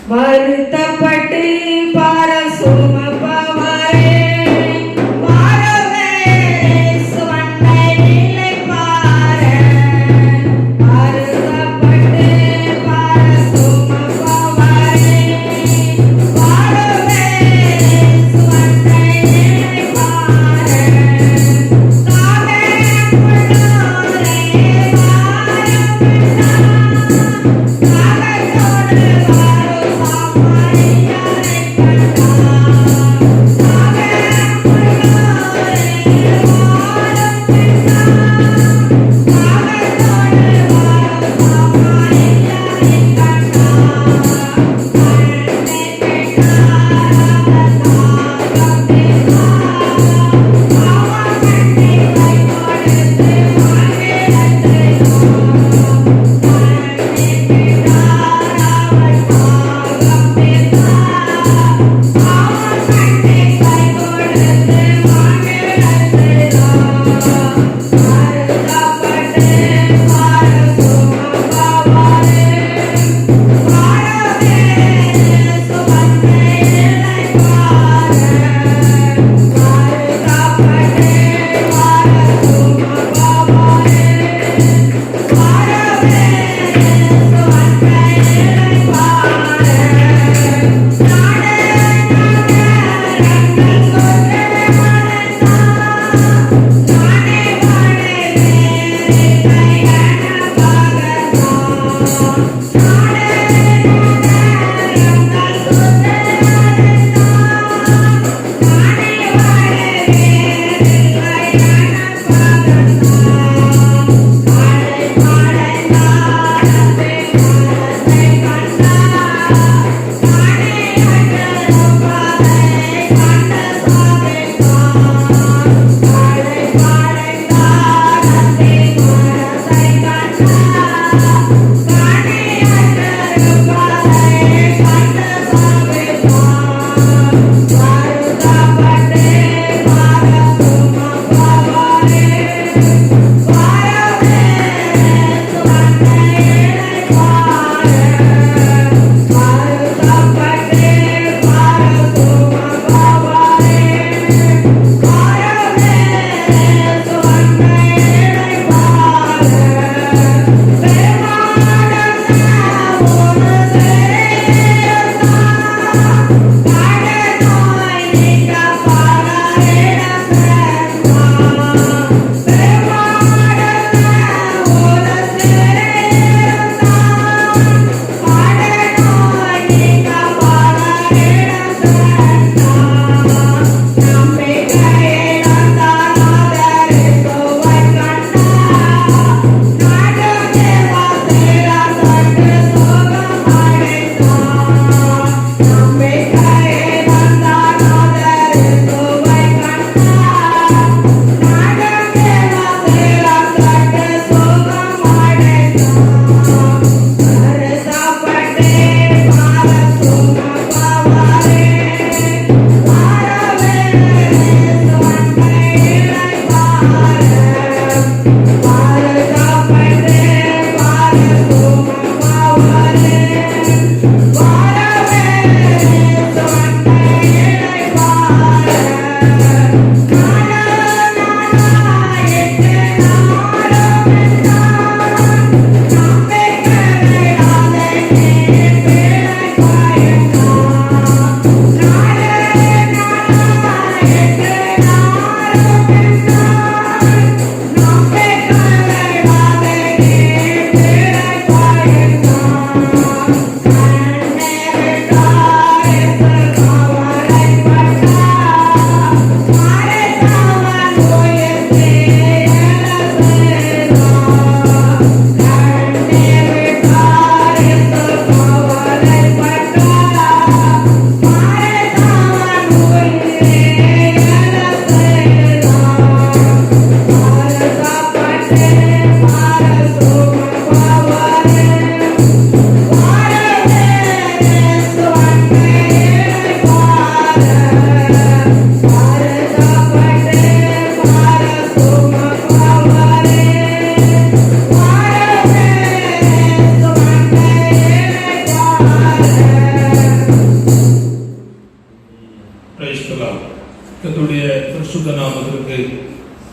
வருத்தப்பட்டு பார சுமப்பவரே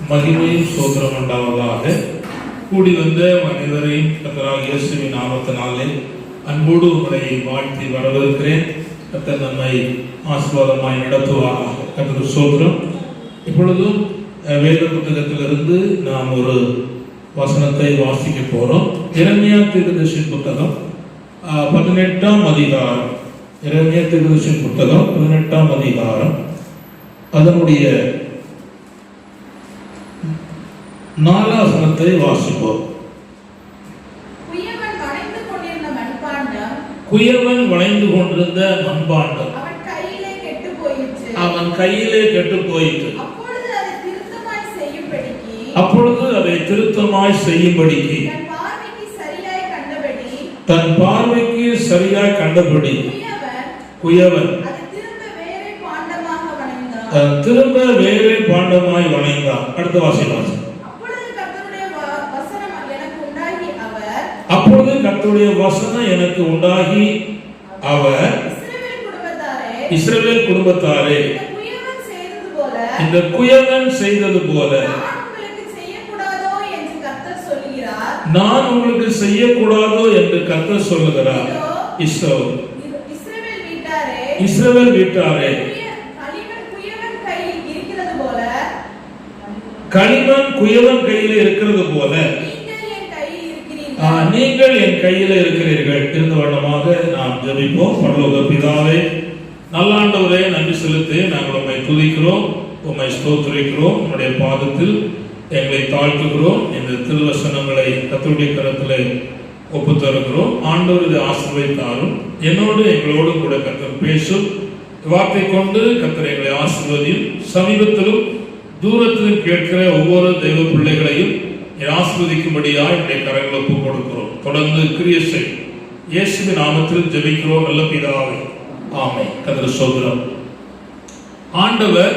மகிமையும் சோத்திரம் உண்டாவதாக. கூடி வந்த மனிதரையும் கர்த்தராகிய இயேசுவின் நாமத்தினாலே அன்போடு உங்களை வாழ்த்தி வரவேற்கிறேன். கர்த்தர் நம்மை ஆசீர்வாதமாய் நடத்துவாராக. கர்த்தருக்கு சோத்திரம். இப்பொழுதும் வேத புத்தகத்திலிருந்து நாம் ஒரு வசனத்தை வாசிக்க போறோம். எரேமியா தீர்க்கதரிசியின் புத்தகம் 18ஆம் அதிகாரம். எரேமியா தீர்க்கதரிசியின் புத்தகம் 18ஆம் அதிகாரம், அதனுடைய 4 வசனத்தை வாசிப்போம். குயவன் வளைந்து கொண்டிருந்த மண்பாண்டம் அவன் கையிலே கெட்டு போயிற்று. அப்பொழுது அதை திருத்தமாய் செய்யும்படிக்கு தன் பார்வைக்கு சரியாய் கண்டபடி குயவன் திரும்ப வேறே பாண்டமாய் வணைந்தான். அடுத்த வாசி. அப்பொழுது கர்த்தருடைய வசனம் எனக்கு உண்டாகி அவர் இஸ்ரவேல் குடும்பத்தாரே, இந்த குயவன் செய்தது போல நான் உங்களுக்கு செய்யக்கூடாதோ என்று கர்த்தர் சொல்லுகிறார். இஸ்ரவேல் வீட்டாரே, களிமண் குயவன் கையில் இருக்கிறது போல நீங்கள் என் கையில் இருக்கிறீர்கள். இருந்த வண்ணமாக நாம் ஜெபிப்போம். பரலோக பிதாவே, நல்ல ஆண்டவரே, நன்றி செலுத்தி நாங்கள் உம்மை துதிக்கிறோம், உம்மை ஸ்தோத்திரிக்கிறோம். உம்முடைய பாதத்தில் எங்களை தாழ்த்துகிறோம். இந்த திருவசனங்களை கர்த்தருடைய கரத்திலே ஒப்புத்தருகிறோம். ஆண்டவர் இதை ஆசீர்வதித்தாரும் என்னோடு எங்களோடு கூட கர்த்தர் பேசும். வார்த்தை கொண்டு கர்த்தர் எங்களை ஆசீர்வதியும். சமீபத்திலும் தூரத்திலும் கேட்கிற ஒவ்வொரு தெய்வ பிள்ளைகளையும் ஆசீர்வதிக்கும்படியாக என்னுடைய கரங்களை ஒப்புக் கொடுக்கிறோம். தொடர்ந்து கிரியை செய். இயேசுவின் நாமத்தில் ஜெபிக்கிறோம் நல்ல பிதாவே, ஆமென். கர்த்தருக்கு ஸ்தோத்திரம். ஆண்டவர்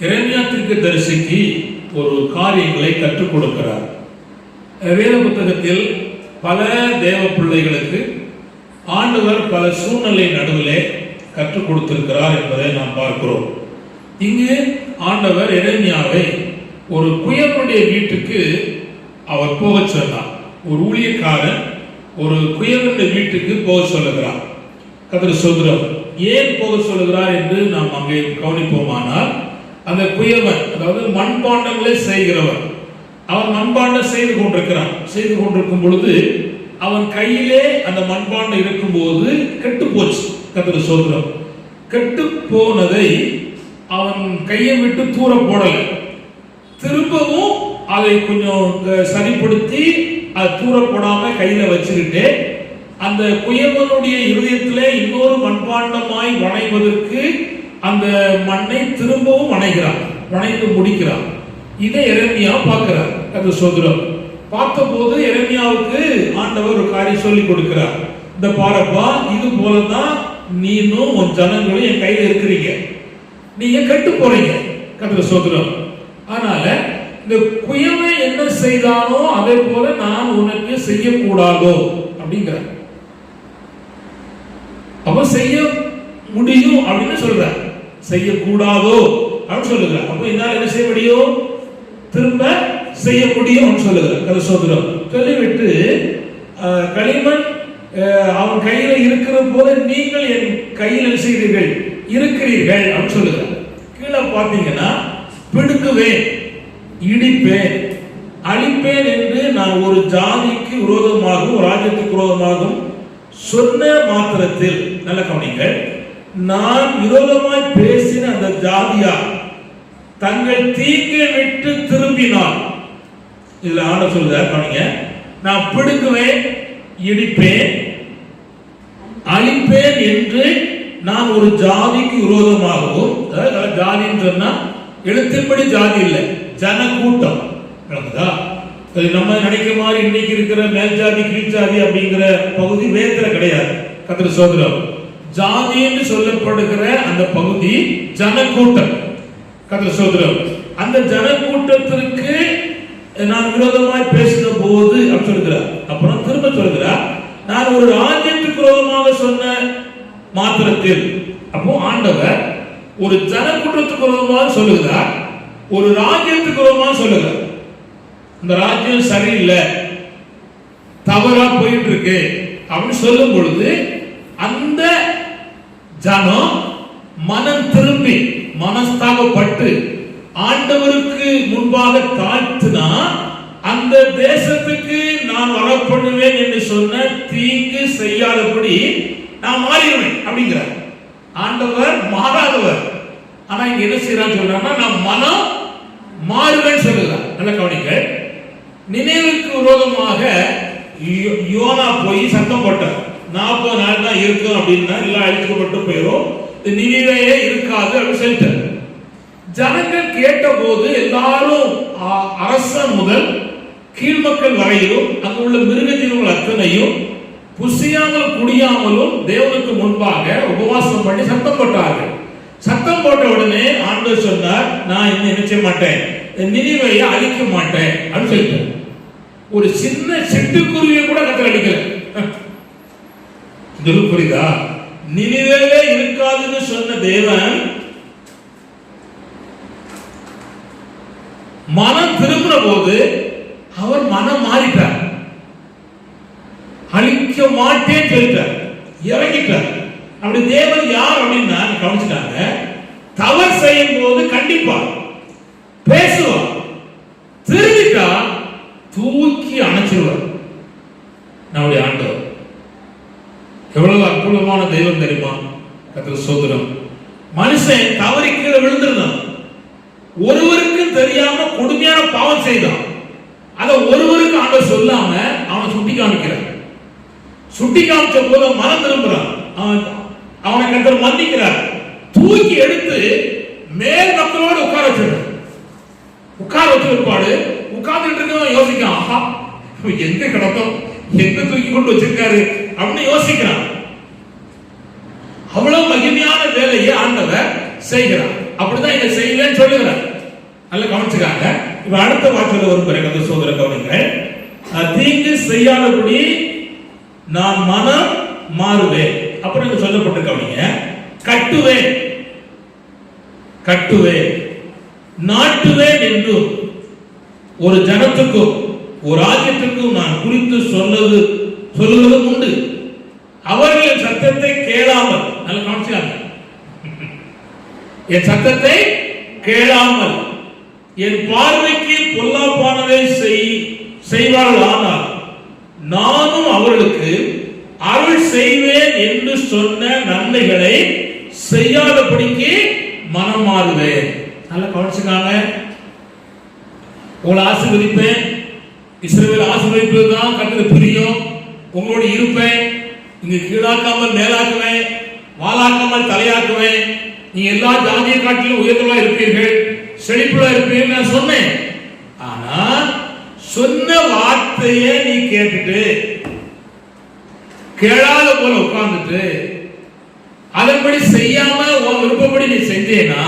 எரேமியா தீர்க்கதரிசிக்கு ஒரு காரியங்களை கற்றுக் கொடுக்கிறார். வேத புத்தகத்தில் பல தேவ பிள்ளைகளுக்கு ஆண்டவர் பல சூழ்நிலை நடுவிலே கற்றுக் கொடுத்திருக்கிறார் என்பதை நாம் பார்க்கிறோம். இங்கு ஆண்டவர் எரேமியாவை ஒரு குயவனுடைய வீட்டுக்கு அவர் போக சொன்னார். ஒரு ஊழியக்காரன் ஒரு குயவனுடைய வீட்டுக்கு போக சொல்லுகிறார். கர்த்தருக்கு ஸ்தோத்திரம். ஏன் போக சொல்லுகிறார் என்று நாம் அங்கே கவனிப்போமானால், அந்த குயவன், அதாவது மண்பாண்டங்களை செய்கிறவன், அவன் மண்பாண்டம் செய்து கொண்டிருக்கும் பொழுது அவன் கையிலே அந்த மண்பாண்டம் இருக்கும் போது கெட்டு போச்சு. கர்த்தருக்கு ஸ்தோத்திரம். கெட்டு போனதை அவன் கையை விட்டு தூர போடல, திரும்பவும் அதை கொஞ்சம் சரிப்படுத்தி அது தூர போடாம கையில வச்சுக்கிட்டு அந்த குயவனுடைய இருதயத்திலே இன்னொரு மண்பாண்டமாய் வணைவதற்கு அந்த மண்ணை திரும்பவும் வணைந்து முடிக்கிறான். இதை எரேமியா பார்க்கிறார். அது சோதரம் பார்த்தபோது எரேமியாவுக்கு ஆண்டவர் ஒரு காரியம் சொல்லி கொடுக்கிறார். இந்த பாரப்பா, இது போலதான் நீனும் உன் ஜனங்களும் என் கையில இருக்கிறீங்க, நீங்க கெட்டு போறீங்க. கர்த்தருக்கு ஸ்தோத்திரம். அதனால இந்த குயவன் என்ன செய்தானோ அதே போல நான் உனக்கு செய்யக்கூடாதோ அப்படிங்கிற, அவன் செய்ய முடியும் அப்படின்னு சொல்ற, செய்யக்கூடாதோ அப்படின்னு சொல்லுங்க. அப்ப என்னால என்ன செய்ய முடியும்? திரும்ப செய்ய முடியும் சொல்லுங்க. கர்த்தருக்கு ஸ்தோத்திரம். சொல்லிவிட்டு களிமண் அவன் கையில இருக்கிற போது நீங்கள் என் கையில் செய்கிறீர்கள் இருக்கிறீர்கள் அப்படின்னு சொல்லுங்க. கீழே பார்த்தீங்கன்னா, பிடுங்குவேன், இடிப்பேன், அழிப்பேன் என்று நான் ஒரு ஜாதிக்கு விரோதமாகவும் ஒரு ராஜ்யத்துக்கு விரோதமாகவும் சொன்ன மாத்திரத்தில், நல்ல கவனிங்கள், நான் விரோதமாய் பேசின அந்த ஜாதியார் தங்கள் தீங்கை விட்டு திரும்பினார். இதுல ஆண்டவர் சொல்றார், கவனிங்க, நான் பிடுங்குவேன், இடிப்பேன், அழிப்பேன் என்று நான் ஒரு ஜாதிக்கு விரோதமாகவும், ஜாதின்னு சொன்னா எழுத்தின்படி ஜாதி இல்லை, ஜன கூட்டம். நம்ம நினைக்கிற மாதிரி இன்னைக்கு இருக்கிற மேல் ஜாதி கீழ் ஜாதி அப்படிங்கிற பகுதி வேதத்துல கிடையாது. கர்த்தருக்கு ஸ்தோத்திரம். ஜாதி என்று சொல்லப்படுகிற அந்த பகுதி ஜனக்கூட்டம். கர்த்தருக்கு ஸ்தோத்திரம். அந்த ஜனக்கூட்டத்திற்கு நான் விரோதமாய் பேசின போது அப்படி சொல்கிறார். அப்புறம் திரும்ப சொல்கிறார், நான் ஒரு ராஜ்யத்துக்கு விரோதமாக சொன்ன மாத்திரத்தில். அப்போ ஆண்டவர் ஒரு ஜனக்கூட்டத்துக்கு விரோதமாக சொல்லுகிறார், ஒரு ராஜ்யத்துக்கு விரோதமா சொல்லுகிறார். இந்த ராஜ்யம் சரியில்லை, தவறா போயிட்டு இருக்கு அப்படின்னு சொல்லும் பொழுது அந்த ஜனம் மனம் திரும்பி மனஸ்தாபப்பட்டு ஆண்டவருக்கு முன்பாக தாழ்த்தினா அந்த தேசத்துக்கு நான் வரப்படுவேன் என்று சொன்ன தீங்கு செய்யாதபடி நான் மாறிடுவேன் அப்படிங்கிறார். ஆண்டவர் மாறாதவர். ஆனா இங்க என்ன செய்யறான்னு சொல்றாங்கன்னா நான் மனம் மாறுவேன் சொல்லுகிறார். நல்ல கவனிங்க. நினைவுக்கு விரோதமாக யோனா போய் சத்தம் போட்டார். 40 நாள் தான் இருக்கும் அப்படின்னா எல்லாம் அழிக்கப்பட்டு போயிடும், நினைவையே இருக்காது அப்படின்னு சொல்லிட்டார். ஜனங்கள் கேட்ட போது எல்லாரும் அரசன் முதல் கீழ்மக்கள் வரையிலும் அங்கு உள்ள மிருகஜீவங்கள் அத்தனையும் புசியாமல் குடியாமலும் தேவனுக்கு முன்பாக உபவாசம் பண்ணி சத்தம் போட்டார்கள். சத்தம் போட்ட உடனே ஆண்டவர் சொன்னார், நான் இன்னும் நினைச்ச மாட்டேன், நினைவையை அழிக்க மாட்டேன் அப்படின்னு சொல்லிட்டார். ஒரு சின்ன சிட்டுக்குருவியை கூட கத்தர் அடிக்கல. புரியுதா? நினைவே இருக்காதுன்னு சொன்ன தேவன் மனம் திரும்பின போது அவர் மனம் மாறிட்டார். அழிக்க மாட்டேன்னு சொல்லிட்டார், இறங்கிட்டார். அப்படி தேவன் யார் அப்படின்னா கவனிச்சுட்டாங்க. தவறு செய்யும் போது கண்டிப்பா பேசுவார், திரும்பிட்டா தூக்கி அணைச்சிருவார். நம்முடைய ஆண்டவர் எவ்வளவு அற்புதமான தெய்வம் தெரியுமா? கர்த்தருக்கு ஸ்தோத்திரம். மனுஷன் தவறி கீழே விழுந்திருந்தான், ஒருவருக்கு தெரியாம கொடுமையான பாவம் செய்தான். அத ஒருவருக்கு ஆண்டவர் சொல்லாம அவனை சுட்டி காமிக்கிறார். சுட்டி காமிச்ச போது மனம் திரும்புறான், அவனை கர்த்தர் மன்னிக்கிறார். தூக்கி எடுத்து மேல் மக்களோடு உட்கார வச்சிருக்கார். உட்கார வச்சு இருப்பாடு உட்கார்ந்துட்டு இருக்கவன் யோசிக்கான், ஆஹா எங்க கிடத்தோம், எங்க தூக்கி கொண்டு வச்சிருக்காரு அப்படின்னு யோசிக்கிறான். அவ்வளவு மகிமையான வேலையை ஆண்டவர் செய்கிறார். அப்படிதான் இதை செய்வேன்னு சொல்லுகிறார். நல்ல கவனிச்சுக்காங்க. இப்ப அடுத்த வார்த்தையில ஒரு பிறகு சோதர கவனிங்க. தீங்கு செய்யாதபடி நான் மனம் மாறுவேன். அப்புறம் இங்க சொல்லப்பட்டு கவனிங்க. கட்டுவேன், கட்டுவேன், நாட்டுவேன் என்றும் ஒரு ஜனத்துக்கும் ஒரு ராஜ்யத்துக்கும் நான் குறித்து சொல்லுவதும் உண்டு. அவர்கள் சத்தத்தை கேளாமல், நல்ல கவனிச்சாங்க, என் சத்தத்தை கேளாமல் என் பார்வைக்கு பொல்லாப்பானதை செய்வார்கள், ஆனால் நானும் அவர்களுக்கு அருள் செய்வேன் என்று சொன்ன நன்மைகளை செய்யாதபடிக்கு மனம் மாறுவேன். நல்ல கவனிச்சுக்காங்க. உங்களை ஆசீர்வதிப்பேன். இஸ்ரவேல் ஆசீர்வதிப்பதுதான் கர்த்தருக்கு பிரியம். உங்களோடு இருப்பேன், இங்கு கீழாக்காமல் மேலாக்குவேன், வாளாக்காமல் தலையாக்குவேன். நீங்க எல்லா ஜாதியை காட்டிலும் உயர்ந்தவா இருப்பீர்கள், செழிப்புள்ள இருப்பீர்கள் நான் சொன்னேன். ஆனா சொன்ன வார்த்தையை நீ கேட்டுட்டு கேளாத போல உட்கார்ந்துட்டு அதன்படி செய்யாம உன் விருப்பப்படி நீ செஞ்சேனா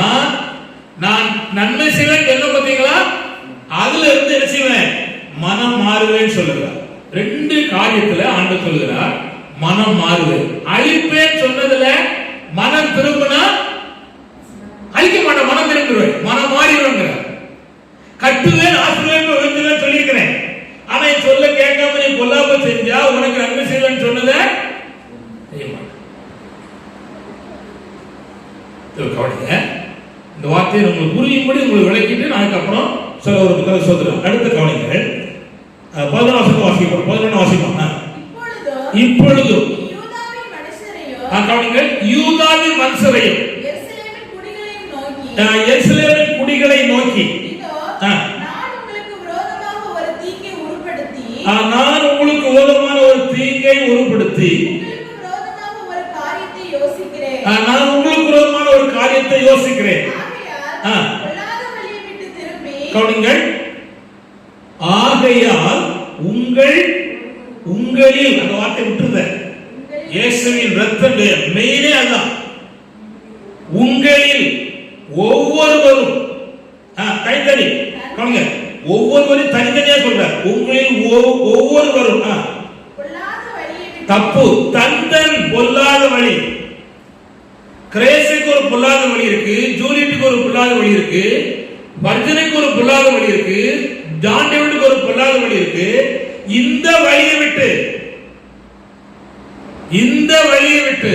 நான் நன்மை செய்வேன் என்ன பார்த்தீங்களா? அதுல இருந்து என்ன செய்வேன்? மனம் மாறுவேன்னு சொல்லுகிறார். ரெண்டு காரியத்துல ஆண்டவர் சொல்லுகிறார் மனம் மாறுவேன். அழிப்பேன் சொன்னதுல மனம் திரும்பினா அழிக்க மாட்டேன், மனம் திரும்பிடுவேன், மனம் மாறிடுவேங்கிறார். கட்டுவேன், ஆசிரியர் சொல்லியிருக்கிறேன். ஆனா சொல்ல கேட்காம நீ பொல்லாம செஞ்சா உனக்கு நன்மை செய்வேன்னு சொன்னத செய்ய மாட்டேன். கவனிங்க, இந்த வார்த்தையை உங்களுக்கு புரியும்படி உங்களுக்கு விளக்கிட்டு நான் அப்புறம் சொல்ல ஒரு கதை சொல்றேன். அடுத்த கவனிங்கள். 11 வாசிப்போம். 11 வாசிப்போம். இப்பொழுது கவனிங்கள், யூதாவின் மனுஷரையும் எருசலேமின் குடிகளை நோக்கி நான் உங்களுக்கு விரோதமான ஒரு தீங்கை உருப்படுத்தி நான் உங்களுக்கு விரோதமான ஒரு காரியத்தை யோசிக்கிறேன். கவனிங்கள், ஆகையால் உங்களில் அந்த வார்த்தை விட்டுருந்த இயேசுவின் இரத்தம் மெயினே அதான். உங்களில் ஒவ்வொருவரும் தனித்தனி கவனிங்க, ஒவ்வொருவரும் தனித்தனியா சொல்றார். உங்களில் ஒவ்வொருவரும் தப்பு தந்தன் பொல்லாத வழி. கிரேஸுக்கு ஒரு பொல்லாத வழி இருக்கு, ஜூலியட்டுக்கு ஒரு பொல்லாத வழி இருக்கு, வர்ஜனுக்கு ஒரு பொல்லாத வழி இருக்கு, ஜான் டேவிடுக்கு ஒரு பொல்லாத வழி இருக்கு. இந்த வழியை விட்டு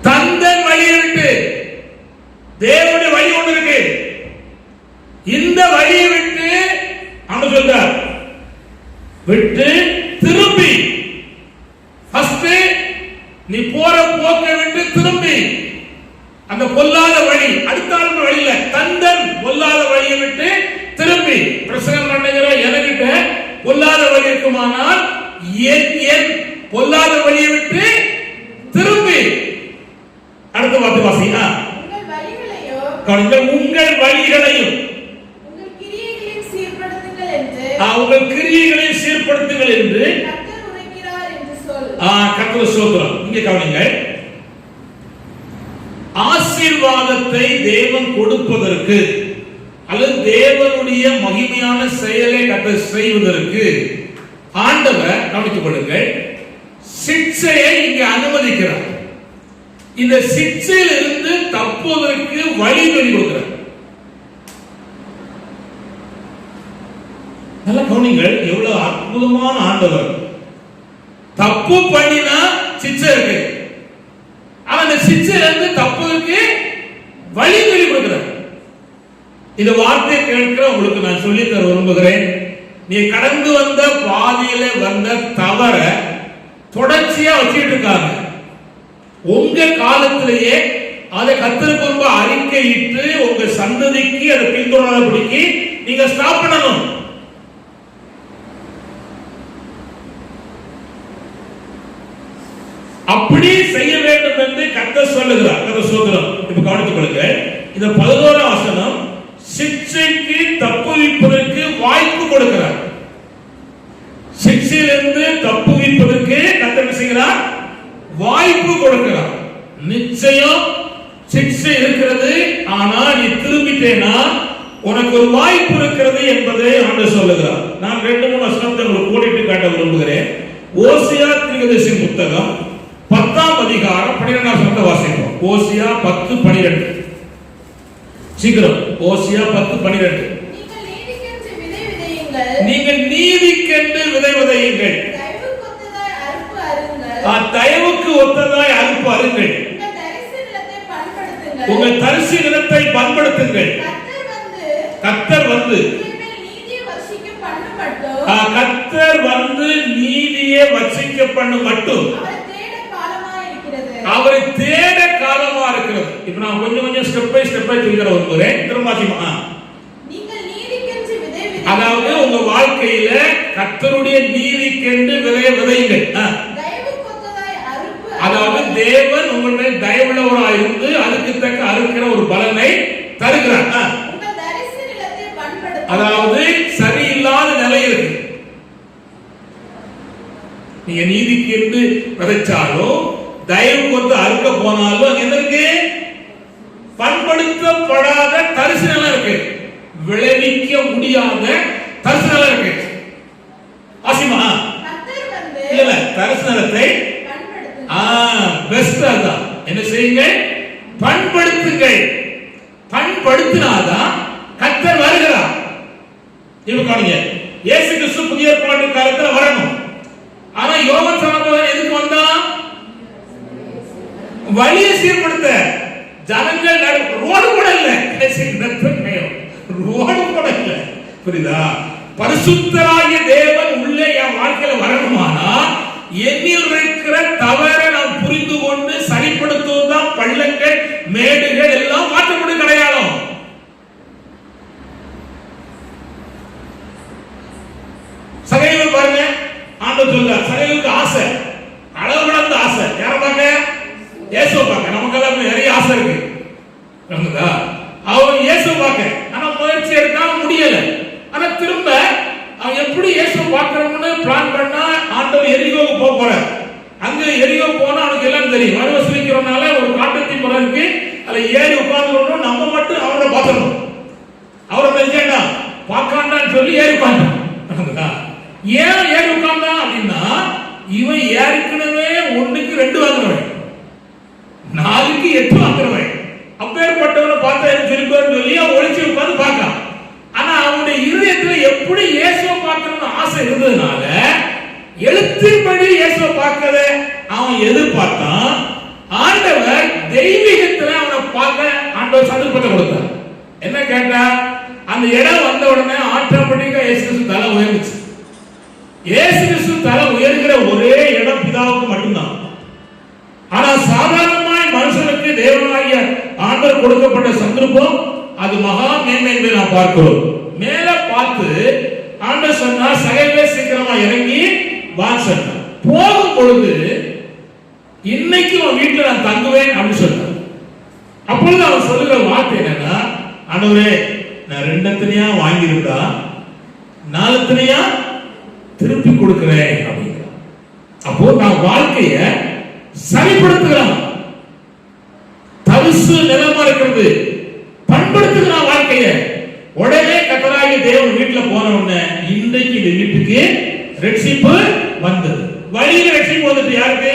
தந்தன் வழியை விட்டு தேவனுடைய வழி ஒன்று இருக்கு. இந்த வழியை விட்டு அவன் சொல்றார், விட்டு திரும்பி ஃபர்ஸ்ட் நீ போற போக்கை விட்டு திரும்பி அந்த பொல்லாத வழி, அடுத்த வழி இல்ல, தந்தன் பொல்லாத வழியை விட்டு திரும்பி பிரசங்கம் பண்ணுகிற எனக்கிட்ட பொல்லாத வழி இருக்குமானால் என் பொல்லாத வழியை விட்டு திரும்பி அடுத்த வார்த்தை வாசிங்க. உங்கள் வழிகளையும் உங்கள் கிரியைகளையும் சீர்படுத்துங்கள் என்று கர்த்தர் சொல்கிறார். இங்கே கவனிங்க, ஆசீர்வாதத்தை தேவன் கொடுப்பதற்கு அல்லது தேவனுடைய மகிமையான செயலை கர்த்தர் செய்வதற்கு ஆண்டவர் கவனித்துக் கொள்ளுங்கள், சிக்ஷையை இங்கே அனுமதிக்கிறார். இந்த சிக்ஷையில் இருந்து தப்புவதற்கு வழி கொடுக்கிறார். நல்ல கவனிங்கள், எவ்வளவு அற்புதமான ஆண்டவர். தப்பு பண்ணினா சிக்ஷை இருக்கு, ஆனா அந்த சிக்ஷையில இருந்து தப்புவதற்கு வழி கொடுக்கிறார். இந்த வார்த்தையை கேட்கிற உங்களுக்கு நான் சொல்லித்தர விரும்புகிறேன். நீ கடந்து வந்த பாதையில வந்த தவற தொடர்ச்சியா வச்சுட்டு இருக்காங்க. உங்க காலத்திலேயே அதை கர்த்தருக்கு ரொம்ப அறிக்கையிட்டு உங்க சந்ததிக்கு அதை பின்தொடராதபடிக்கு நீங்க ஸ்டாப் பண்ணணும். அப்படி செய்ய வேண்டும் என்று கர்த்தர் சொல்லுகிறார். கர்த்தர் சொல்லுகிறார். இப்ப கவனித்துக் கொள்ளுங்க, இந்த 11ஆம் வசனம் சிக்ஷைக்கு தப்புவிப்பதற்கு வாய்ப்பு கொடுக்கிறார். சிக்ஷையிலிருந்து தப்புவிப்பதற்கு கர்த்தர் செய்கிறார், வாய்ப்பு கொடுக்கிறார். நிச்சயம் சிக்ஷை இருக்கிறது, ஆனா நீ திரும்பிட்டேனா உனக்கு ஒரு வாய்ப்பு இருக்கிறது என்பதை ஆண்டவர் சொல்லுகிறார். நான் 2-3 வசனத்தை உங்களுக்கு கோடிட்டு காட்ட விரும்புகிறேன். ஓசியா தீர்க்கதரிசி புத்தகம் 10ஆம் அதிகாரம் 12ஆம் வசனத்தை வாசிப்போம். ஓசியா 10:12. சீக்கிரம், ஓசியா 10:12. நீங்கள் நீதிக்கென்று விதை விதையுங்கள், தயவுக்கு ஒத்ததாய் அறுப்பு அருங்கள், உங்கள் தரிசு நிலத்தை பண்படுத்துங்கள். கர்த்தர் வந்து நீதியை வர்ஷிக்க பண்ணும் மட்டும் அவரை தேட காலமா இருக்கிறது. இப்ப நான் கொஞ்சம் ஸ்டெப் பை ஸ்டெப் சொல்லிக்கிற வருகிறேன். திரும்பாசிமா, அதாவது உங்க வாழ்க்கையில கர்த்தருடைய நீதிக்கென்று விதையுங்கள். அதாவது தேவன் உங்கள் மேல் தயவுள்ளவராக இருந்து அதுக்கு தக்க அறுக்கிற ஒரு பலனை தருகிறார். அதாவது சரியில்லாத நிலை இருக்கு, நீங்க நீதிக்கு என்று விதைச்சாலும் தயவு கொண்டு அறுக்க போனாலும் என்ன இருக்கு, பண்படுத்தப்படாத தரிசு நிலம் இருக்கு, விளைவிக்க முடியாத தரிசு நிலம் இருக்கு. ஆசிமா இல்ல, தரிசு நிலத்தை பெஸ்ட் அதான் என்ன செய்யுங்க, பண்படுத்துங்கள். பண்படுத்தினாதான் கர்த்தர் வருகிறார். இப்ப காணுங்க, இயேசு கிறிஸ்து புதிய ஏற்பாட்டு காலத்துல வரணும். ஆனா யோவான் சாணக்கியன் எதுக்கு வந்தா? வழியை சீர்படுத்த. ஜனங்கள் ரோடு கூட இல்ல, ரோடு கூட இல்ல, புரியுதா? பரிசுத்தராகிய தேவன் உள்ளே என் வாழ்க்கையில வரணுமானா என்னில் இருக்கிற தவறை நாம் புரிந்து கொண்டு சரிப்படுத்துவதுதான் பள்ளங்கள் மேடுகள் எல்லாம் மாற்றப்படும் கிடையாலும். சகைவு பாருங்க, ஆண்டவர் சொல்றார், சகைவுக்கு ஆசை, அளவு கடந்த ஆசை. யார பாக்க? இயேசுவை பாக்க. நமக்கு எல்லாம் நிறைய ஆசை இருக்கு, அவன் இயேசு பாக்க. ஆனா முயற்சி எடுத்தாலும் முடியல. ஆனா திரும்ப அவன் எப்படி இயேசு பார்க்கணும்னு பிளான் பண்ணா ஆண்டவர் எரிகோவுக்கு போறார். அங்க எரிகோ போனா அவனுக்கு எல்லாம் தெரியும். வசூலிக்கிறனால ஒரு காட்டத்தி மரம் இருக்கு, அதுல ஏறி உட்கார்ந்து நம்ம மட்டும் அவரை பார்த்துடணும். அவரை தெரிஞ்சா பார்க்காண்டான்னு சொல்லி ஏறி உட்கார்ந்தான். ஏன் ஏறி உட்கார்ந்தான் அப்படின்னா, இவன் ஏற்கனவே 1க்கு 2 வாங்குறவன், 4க்கு 8 வாங்குறவன். அப்பேற்பட்டவனை பார்த்தா என்ன சொல்லி இருப்பாருன்னு சொல்லி அவன் ஒளிச்சு உட்கார்ந்து பார்க்கலாம். ஆனா அவனுடைய இருதயத்துல எப்படி இயேசுவை பார்க்கணும்னு ஆசை இருந்ததுனால எழுத்தின்படி இயேசுவை பார்க்கறத அவன் எதிர்பார்த்தான். ஆண்டவர் தெய்வீகத்துல அவனை பார்க்க ஆண்டவர் சந்தர்ப்பத்தை கொடுத்தார். என்ன கேட்டா, அந்த இடம் வந்த உடனே ஆட்டோமேட்டிக்கா இயேசு கிறிஸ்து தலை உயர்ந்துச்சு. இயேசு கிறிஸ்து தலை உயர்கிற ஒரே இடம் பிதாவுக்கு மட்டும்தான். ஆனா சாதாரணமாய் மனுஷனுக்கு தேவனாகிய ஆண்டவர் கொடுக்கப்பட்ட சந்தர்ப்பம் அது மகா மேன்மை என்பதை நாம் பார்க்கிறோம். மேல பார்த்து ஆண்டவர் சொன்னார், சகைவே சீக்கிரமா இறங்கி வா சொன்னார். போகும் பொழுது இன்னைக்கு உன் வீட்டுல நான் தங்குவேன் அப்படின்னு சொன்னார். அப்பொழுது அவன் சொல்லுகிற வார்த்தை என்னன்னா, ஆண்டவரே நான் 2 எத்தனையா வாங்கியிருந்தா 4 எத்தனையா திருப்பி கொடுக்கிறேன் அப்படிங்கிறான். அப்போ நான் வாழ்க்கைய சரிப்படுத்துகிறான். தரிசு நிலமா இருக்கிறது, பண்படுத்துகிறான் வாழ்க்கைய. உடனே கர்த்தராகிய தேவன் வீட்டுல போன உடனே இன்றைக்கு இந்த வீட்டுக்கு ரட்சிப்பு வந்தது. வழியில ரட்சிப்பு வந்துட்டு யாருக்கு?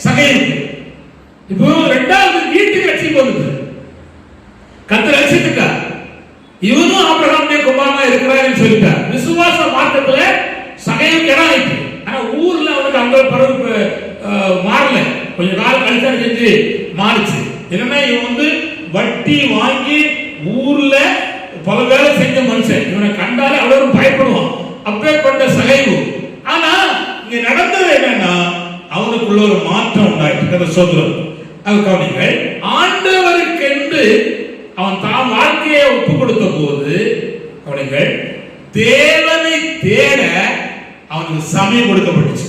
சகையுக்கு. இப்போ 2வது வீட்டுக்கு ரட்சிப்பு வந்துட்டு கர்த்தர் ரட்சித்துக்கா. இவனும் ஆபிரகாமுடைய குமாரனா இருக்கிறான்னு சொல்லிட்டார். விசுவாச மார்க்கத்துல சகையுக்கு இடம் ஆயிடுச்சு. ஆனா ஊர்ல அவனுக்கு அந்த பரவு மாறல. கொஞ்ச காலம் கழிச்சா செஞ்சு மாறிச்சு. என்னன்னா இவன் வட்டி வாங்கி ஊர்ல பல வேலை செஞ்ச மனுஷன். இவனை கண்டாலே அவ்வளவு பயப்படுவான். அப்பே கொண்ட சகைவு. ஆனா இங்க நடந்தது என்னன்னா, அவனுக்குள்ள ஒரு மாற்றம் உண்டாயிட்டு. சொல்றோம் அது கவனிங்கள். ஆண்டவருக்கென்று அவன் தான் வாழ்க்கையை ஒப்பு கொடுத்த போது கவனிங்கள், தேவனை தேட அவனுக்கு சமயம் கொடுக்கப்பட்டுச்சு.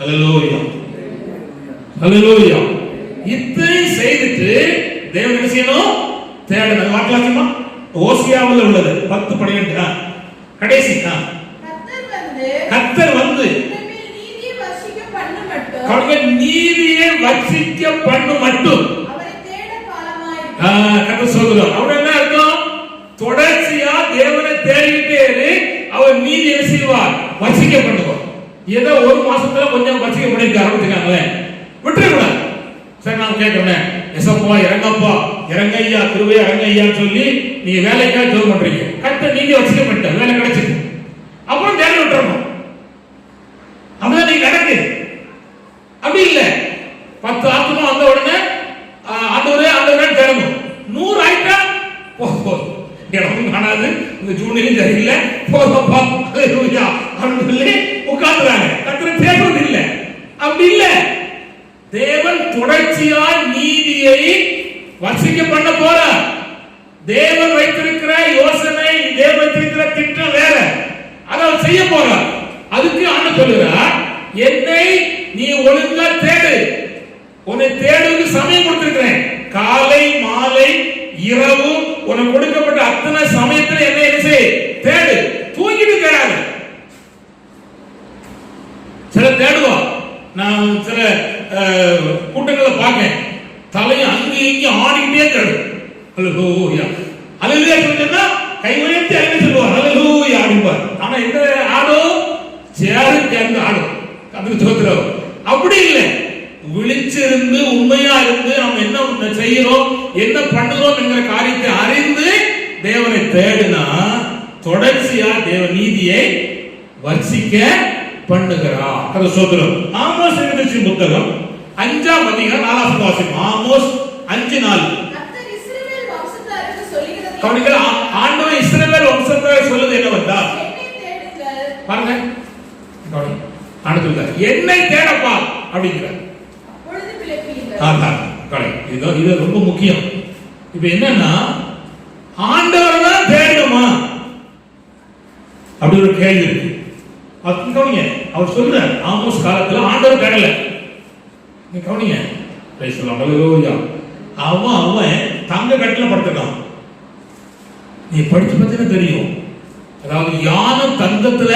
அல்லேலூயா, அல்லேலூயா. இத்தனை செய்துட்டு தேவன் என்ன செய்யணும்? தேடணும். வாக்கலாச்சுமா ஓசியாவில் உள்ளது 10:12 கடைசி. கர்த்தர் வந்து நீதியை வர்ஷிக்க பண்ணு மட்டும் கர்த்தர் சொல்றார். அவர் என்ன அர்த்தம்? தொடர்ச்சியா தேவனை தேடிட்டே இரு, அவர் நீதி என்ன செய்வார்? வர்ஷிக்க பண்ணுவார். ஏதோ ஒரு மாசத்துல கொஞ்சம் வர்ஷிக்க பண்ணிருக்க ஆரம்பிச்சுக்காங்களே, விட்டுறக்கூடாது. சரி, நான் கேட்கிறேன், எசப்பா இறங்கப்பா இறங்கையா கிருபையா இறங்கையான்னு சொல்லி நீங்க வேலைக்காக ஜெபம் பண்றீங்க. கர்த்தர் நீதி வர்ஷிக்க பண்ணிட்டார், வேலை கிடைச்சிட்டு அப்புறம் தேடி விட்டுறணும். அப்படிதான் நீங்க நடக்கு. அப்படி இல்ல 10 ஆத்மா வந்த உடனே ஆண்டவரே தேடணும். 100 ஆயிட்டா இடம் காணாது, இந்த ஜூனிலும் சரியில்லை, போதப்பா அப்படின்னு சொல்லி உட்கார்ந்துறாங்க. கர்த்தரை தேடுறது இல்லை. அப்படி இல்ல, தேவன் தொடர்ச்சியா நீதியை வர்ஷிக்க பண்ண போறார். தேவன் வைத்திருக்கிற யோசனை, தேவன் வைத்திருக்கிற திட்டம் வேற, அதை அவர் செய்ய போறார். அதுக்கு ஆண்டவர் சொல்லுறார், என்னை நீ ஒழுங்கா தேடு. உன்னை தேடுவதற்கு சமயம் கொடுத்திருக்கிறேன். காலை மாலை இரவு உனக்கு கொடுக்கப்பட்ட அத்தனை சமயத்துல என்ன செய்? தேடு. தூங்கிட்டு தேடாத. சில தேடுவா. நான் சில கூட்டங்களை பார்க்கேன், தலையை அங்கே இங்கே ஆடிக்கிட்டே தேடு. அல்லேலூயா, அல்லேலூயா சொன்னா கை உயர்த்தி அங்கே சொல்லுவார், அல்லேலூயா அப்படிம்பார். ஆனா இந்த ஆடும் சேரு சேர்ந்து ஆடும். அதுக்கு சோத்திரம். அப்படி இல்லை, விழிச்சிருந்து உண்மையா இருந்து நம்ம என்ன செய்யறோம், என்ன பண்ணுறோம் என்கிற காரியத்தை அறிந்து தேவனை தேடினா தொடர்ச்சியா தேவ நீதியை வர்ஷிக்க பண்ணுகிறார். அது சோத்திரம். ஆமோஸ் தீர்க்கதரிசி புத்தகம் 5ஆம் அதிகாரம் 4ஆம் வசனம். ஆமோஸ் 5:4. கர்த்தர் இஸ்ரவேல் வம்சத்தாருக்கு சொல்லுகிறது, கவனிங்க, ஆண்டவர் இஸ்ரவேல் வம்சத்தாருக்கு சொல்லுது என்னவென்றால், என்னை தேடுங்கள். பாருங்க, கவனிங்க, ஆண்டவர் என்னை தேடப்பா அப்படிங்கிறார். அப்பொழுது பிழைப்பீர்கள். இது ரொம்ப முக்கியம். இப்ப என்னன்னா, ஆண்டவர் தான் தேடணுமா அப்படி ஒரு கேள்வி இருக்கு. கவனிங்க, அவர் சொல்ற ஆமோஸ் காலத்துல ஆண்டவர் தேடல. நீ கவனிங்க, அவன் தங்க கட்டில படுத்துட்டான். நீ படிச்சு பார்த்தீங்கன்னா தெரியும். அதாவது யானை தங்கத்துல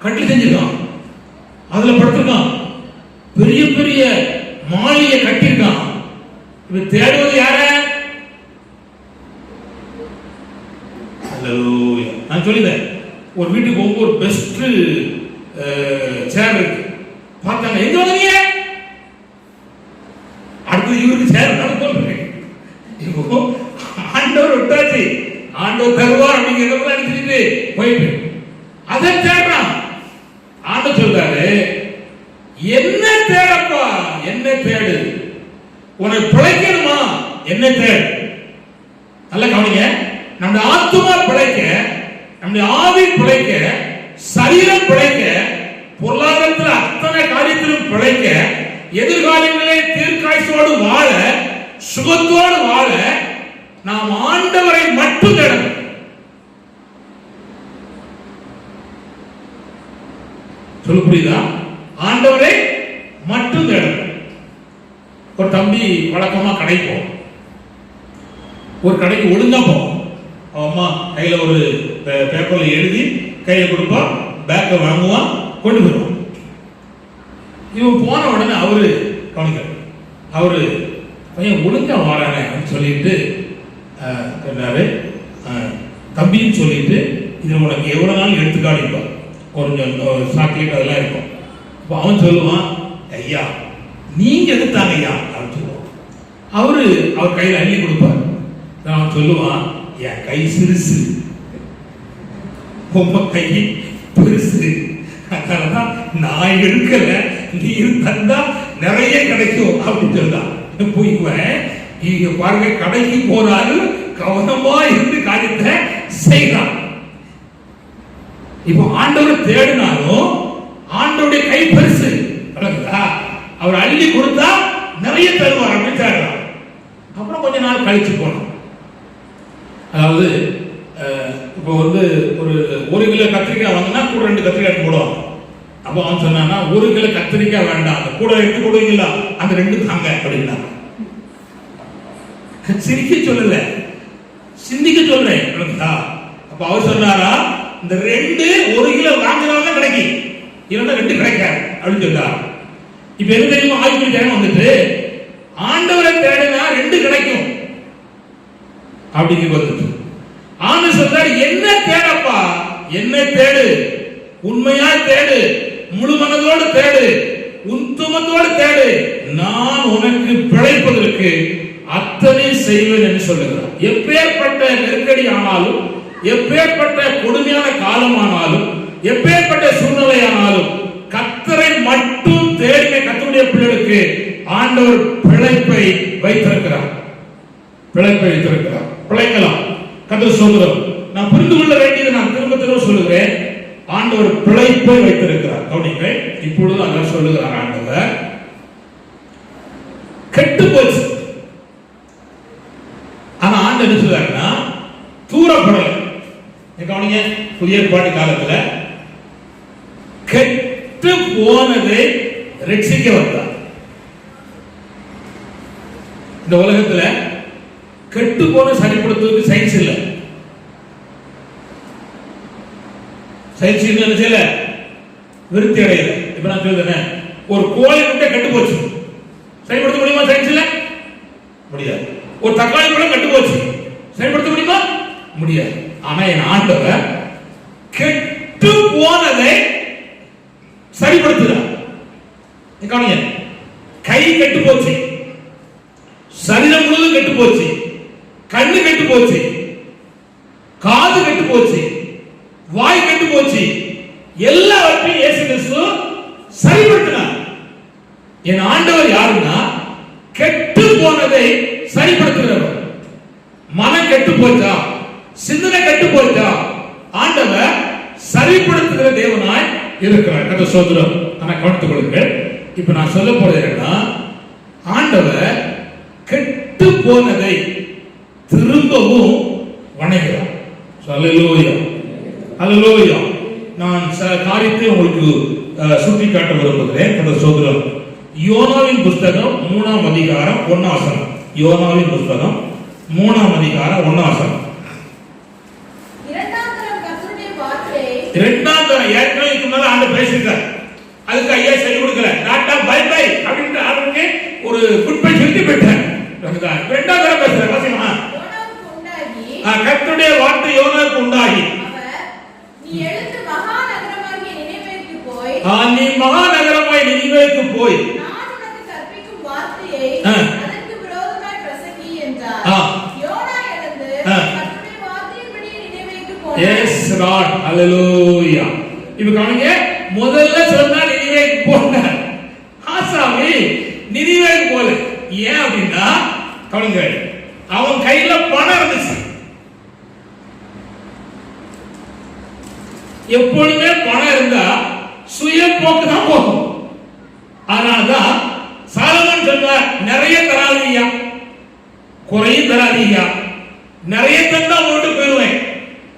கட்டில் செஞ்சிருக்கான், அதுல படுத்திருக்கான், பெரிய பெரிய மாளிகை கட்டியிருக்கான். இப்ப தேடுவது யார? நான் சொல்லிட்டேன், ஒரு வீட்டுக்கு ஒவ்வொரு பெஸ்ட் சேர் இருக்கு. பார்த்தாங்க, எங்க வந்தீங்க? அடுத்து இவருக்கு சேர் நடக்கும். ஆண்டவர் விட்டாச்சு, ஆண்டவர் தருவார் அப்படிங்கிறத நினைச்சிட்டு போயிட்டு அதை தேடுறான். ஆண்டவர் சொல்றாரு, என்ன தேடப்பா, என்ன தேடு, உனக்கு பிழைக்கணுமா, என்ன தேடு. நல்ல கவனிங்க, நம்முடைய ஆத்துமா பிழைக்க, நம்முடைய ஆவி பிழைக்க, சரீரம் பிழைக்க, பொருளாதாரத்தில் அத்தனை காரியத்திலும் பிழைக்க, எதிர்காலங்களே தீர்க்காய்ச்சோடு வாழ, சுகத்தோடு வாழ நாம் ஆண்டவரை மட்டும் தேடணும். சொல்ல புரியுதா? ஆண்டவரை மட்டும் தேடணும். ஒரு தம்பி வழக்கமா கடைக்கு போவோம், ஒரு கடைக்கு ஒழுங்கா போவோம். அம்மா கையில ஒரு பேப்பர்ல எழுதி கையில கொடுப்பா, பேக்கை வாங்குவான், கொண்டு போயிடுவான். இவன் போன உடனே அவரு கவனிக்க, அவரு பையன் ஒழுங்கா வாரானே அப்படின்னு சொல்லிட்டு சொன்னாரு. தம்பின்னு சொல்லிட்டு இது உனக்கு எவ்வளவு நாள் எடுத்துக்காடிப்பான், கொஞ்சம் சாக்லேட் அதெல்லாம் இருக்கும். இப்போ அவன் சொல்லுவான், ஐயா நீங்க எடுத்தாங்க ஐயா அப்படின்னு சொல்லுவான். அவர் கையில் அள்ளி கொடுப்பார். அவன் சொல்லுவான், என் கை சிறுசு, உங்க கை பெருசு, அதனாலதான் நான் எடுக்கல, நீ தந்தா நிறைய கிடைக்கும் அப்படின்னு சொல்றான். போய்க்குவேன், இங்க பாருங்க, கடைக்கு போறாரு, கவனமா இருந்து காரியத்தை செய்யறான். இப்போ ஆண்டவர் தேடினாலும் ஆண்டவருடைய கை பெருசு, அவர் அள்ளி கொடுத்தா நிறைய தருவார் அப்படின்னு தேடுறான். அப்புறம் கொஞ்ச நாள் கழிச்சு போனோம். அதாவது இப்போ வந்து ஒரு கிலோ கத்திரிக்காய் வாங்கினா கூட 2 கத்திரிக்காய் போடுவாங்க. அப்போ அவன் சொன்னான்னா, 1 கிலோ கத்திரிக்காய் வேண்டாம், கூட எடுத்து கொடுவீங்களா, அந்த 2 தாங்க அப்படின்னா. சிரிக்க சொல்லல, சிந்திக்க சொல்றேன். அப்ப அவர் சொன்னாரா, இந்த 2 1 கிலோ வாங்கினாலும் கிடைக்கும், இல்லைன்னா 2 கிடைக்காது அப்படின்னு சொன்னார். இப்ப என்ன தெரியுமா, ஆய்வு தேவை வந்துட்டு ஆண்டவரை தேடினா 2 கிடைக்கும் அப்படிங்கிறது வந்துட்டு. ஆண்டவர் சொல்றாரு, என்ன தேடப்பா, என்ன தேடு, உண்மையா தேடு, முழு மனதோடு தேடு, உத்தமத்தோடு தேடு, நான் உனக்கு பிழைப்பதற்கு அத்தனை செய்வேன் என்று சொல்லுகிறார். எப்பேற்பட்ட நெருக்கடி ஆனாலும், எப்பேற்பட்ட கொடுமையான காலமானாலும், எப்பேற்பட்ட சூழ்நிலை ஆனாலும் கர்த்தரை மட்டும் தேடின கர்த்தருடைய பிள்ளைகளுக்கு ஆண்டவர் பிழைப்பை வைத்திருக்கிறார். பிழைப்பை வைத்திருக்கிறார். பிழைக்கலாம். கர்த்தர் சொல்லுகிறார். நான் புரிந்து கொள்ள வேண்டியது, நான் திரும்ப திரும்ப சொல்லுகிறேன், ஆண்டவர் பிழைப்பை வைத்திருக்கிறார். கவனிங்க, இப்பொழுது அதான் சொல்லுகிறார் ஆண்டவர், கெட்டு போச்சு. ஆனா ஆண்டவர் என்ன சொல்றாருன்னா, தூரப்படல. கவனிங்க, புதிய ஏற்பாட்டு காலத்துல கெட்டு போனதை ரட்சிக்க வந்தார். இந்த உலகத்துல கெட்டு போன சரிப்படுத்துவதற்கு சயின்ஸ் இல்லை. சயின்ஸ் என்ன செய்யல, விருத்தி அடையல. இப்ப நான் சொல்றேன், ஒரு கோழி முட்டை கெட்டு போச்சு, சரிப்படுத்த முடியுமா? சயின்ஸ் இல்ல, முடியாது. ஒரு தக்காளி பழம் கெட்டு போச்சு, சரிப்படுத்த முடியுமா? முடியாது. ஆனா என் ஆண்டவர் கெட்டு போனதை சரிப்படுத்துகிறார். கை கெட்டு போச்சு, சரீரம் முழுவதும் கெட்டு போச்சு, கண்ணு கெட்டு போச்சு, காது கெட்டு போச்சு, வாய் கெட்டு போச்சு, எல்லாவற்றையும் இயேசு கிறிஸ்து சரிப்படுத்தினார். என் ஆண்டவர் யாருன்னா, கெட்டு போனதை சரிப்படுத்துகிறவர். மனம் கெட்டு போச்சா, சிந்தனை கெட்டு போச்சா, ஆண்டவர் சரிப்படுத்துகிற தேவனாய் இருக்கிறார். கர்த்தர் ஸ்தோத்திரம். ஆனா கவனித்துக் கொள்ளுங்கள், இப்ப நான் சொல்ல போறது என்னன்னா, ஆண்டவர் கெட்டு போனதை திரும்பவும் வணங்குகிறார். அல்லேலூயா, அல்லேலூயா. நான் சில காரியத்தை உங்களுக்கு சுட்டி காட்ட விரும்புகிறேன். கர்த்தர் ஸ்தோத்திரம். யோனாவின் புஸ்தகம் 3ஆம் அதிகாரம் 1ஆம் வசனம். யோனாவின் புஸ்தகம் 3ஆம் அதிகாரம் 1ஆம் வசனம். இரண்டாம் தரம் ஏற்கனவே முன்னால ஆண்டு பேசியிருக்கார். அதுக்கு ஐயா சொல்லி கொடுக்கல, டாடா பை பை அப்படின்ற ஆளுக்கு ஒரு குட் பை சொல்லிட்டு போயிட்டார். இரண்டாம் தரம் பேசுற வாசிமா, கர்த்தருடைய வார்த்தை யோனாவுக்கு உண்டாகி, நீ மகாநகரமாய் நினிவேக்கு போய் நான் உனக்கு கற்பிக்கும் வார்த்தையை அதற்கு விரோதமாய் பிரசங்கி என்றார். யோனா எழுந்து கர்த்தருடைய வார்த்தையின்படி rod. Hallelujah. இப்ப கவனிங்க, முதல்ல சொன்னா நினிவேக்கு போங்க. ஆசாமி நினிவேக்கு போல. ஏன் அப்படின்னா கவனிங்க, அவன் கையில பணம் இருந்துச்சு. எப்பொழுதுமே பணம் இருந்தா சுய போக்கு தான் போகும். அதனாலதான் சாலமோன் சொன்னார், நிறைய தராதீங்க, குறையும் தராதீங்க. நிறைய தந்தா உங்கள்கிட்ட போயிடுவேன்,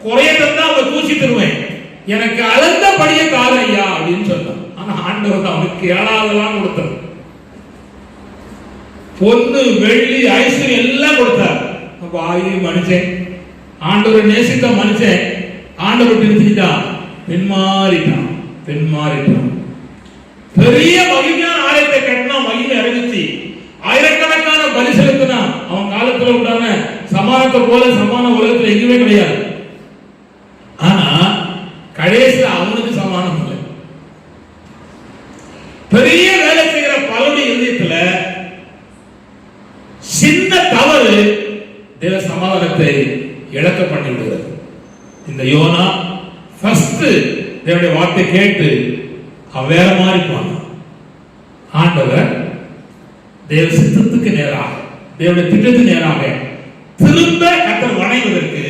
குறைய தந்தா அவங்க தூசி தருவேன், எனக்கு அளந்தபடியே தாரையா அப்படின்னு சொன்னார். ஆனா ஆண்டவர் அவனுக்கு ஏழாவதெல்லாம் கொடுத்தார். பொண்ணு வெள்ளி ஐஸ்வர்யம் எல்லாம் கொடுத்தார். அப்ப மனுஷன் ஆண்டவர் நேசித்த மனுஷன் ஆண்டவர் தெரிஞ்சுக்கிட்டான், பின்மாறிட்டான். பெரிய மகிமையான ஆலயத்தை கட்டினா, மகிமை அடைஞ்சிச்சு, ஆயிரக்கணக்கான பலி செலுத்தினா. அவன் காலத்துல உண்டான சமானத்தை போல சமான உலகத்துல எங்குமே கிடையாது. ஆனா கடைசியில் அவனுக்கு சமானம் இல்லை. பெரிய வேலை செய்கிற பலருடைய இதயத்துல சின்ன தவறு தேவ சமாதானத்தை இழக்க பண்ணி விடுகிறது. இந்த யோனா ஃபர்ஸ்ட் தேவனுடைய வார்த்தை கேட்டு அவன் வேற மாதிரி போனான். ஆண்டவர் தேவ சித்தத்துக்கு நேராக, தேவனுடைய திட்டத்துக்கு நேராக திரும்ப கர்த்தர் வணங்குவதற்கு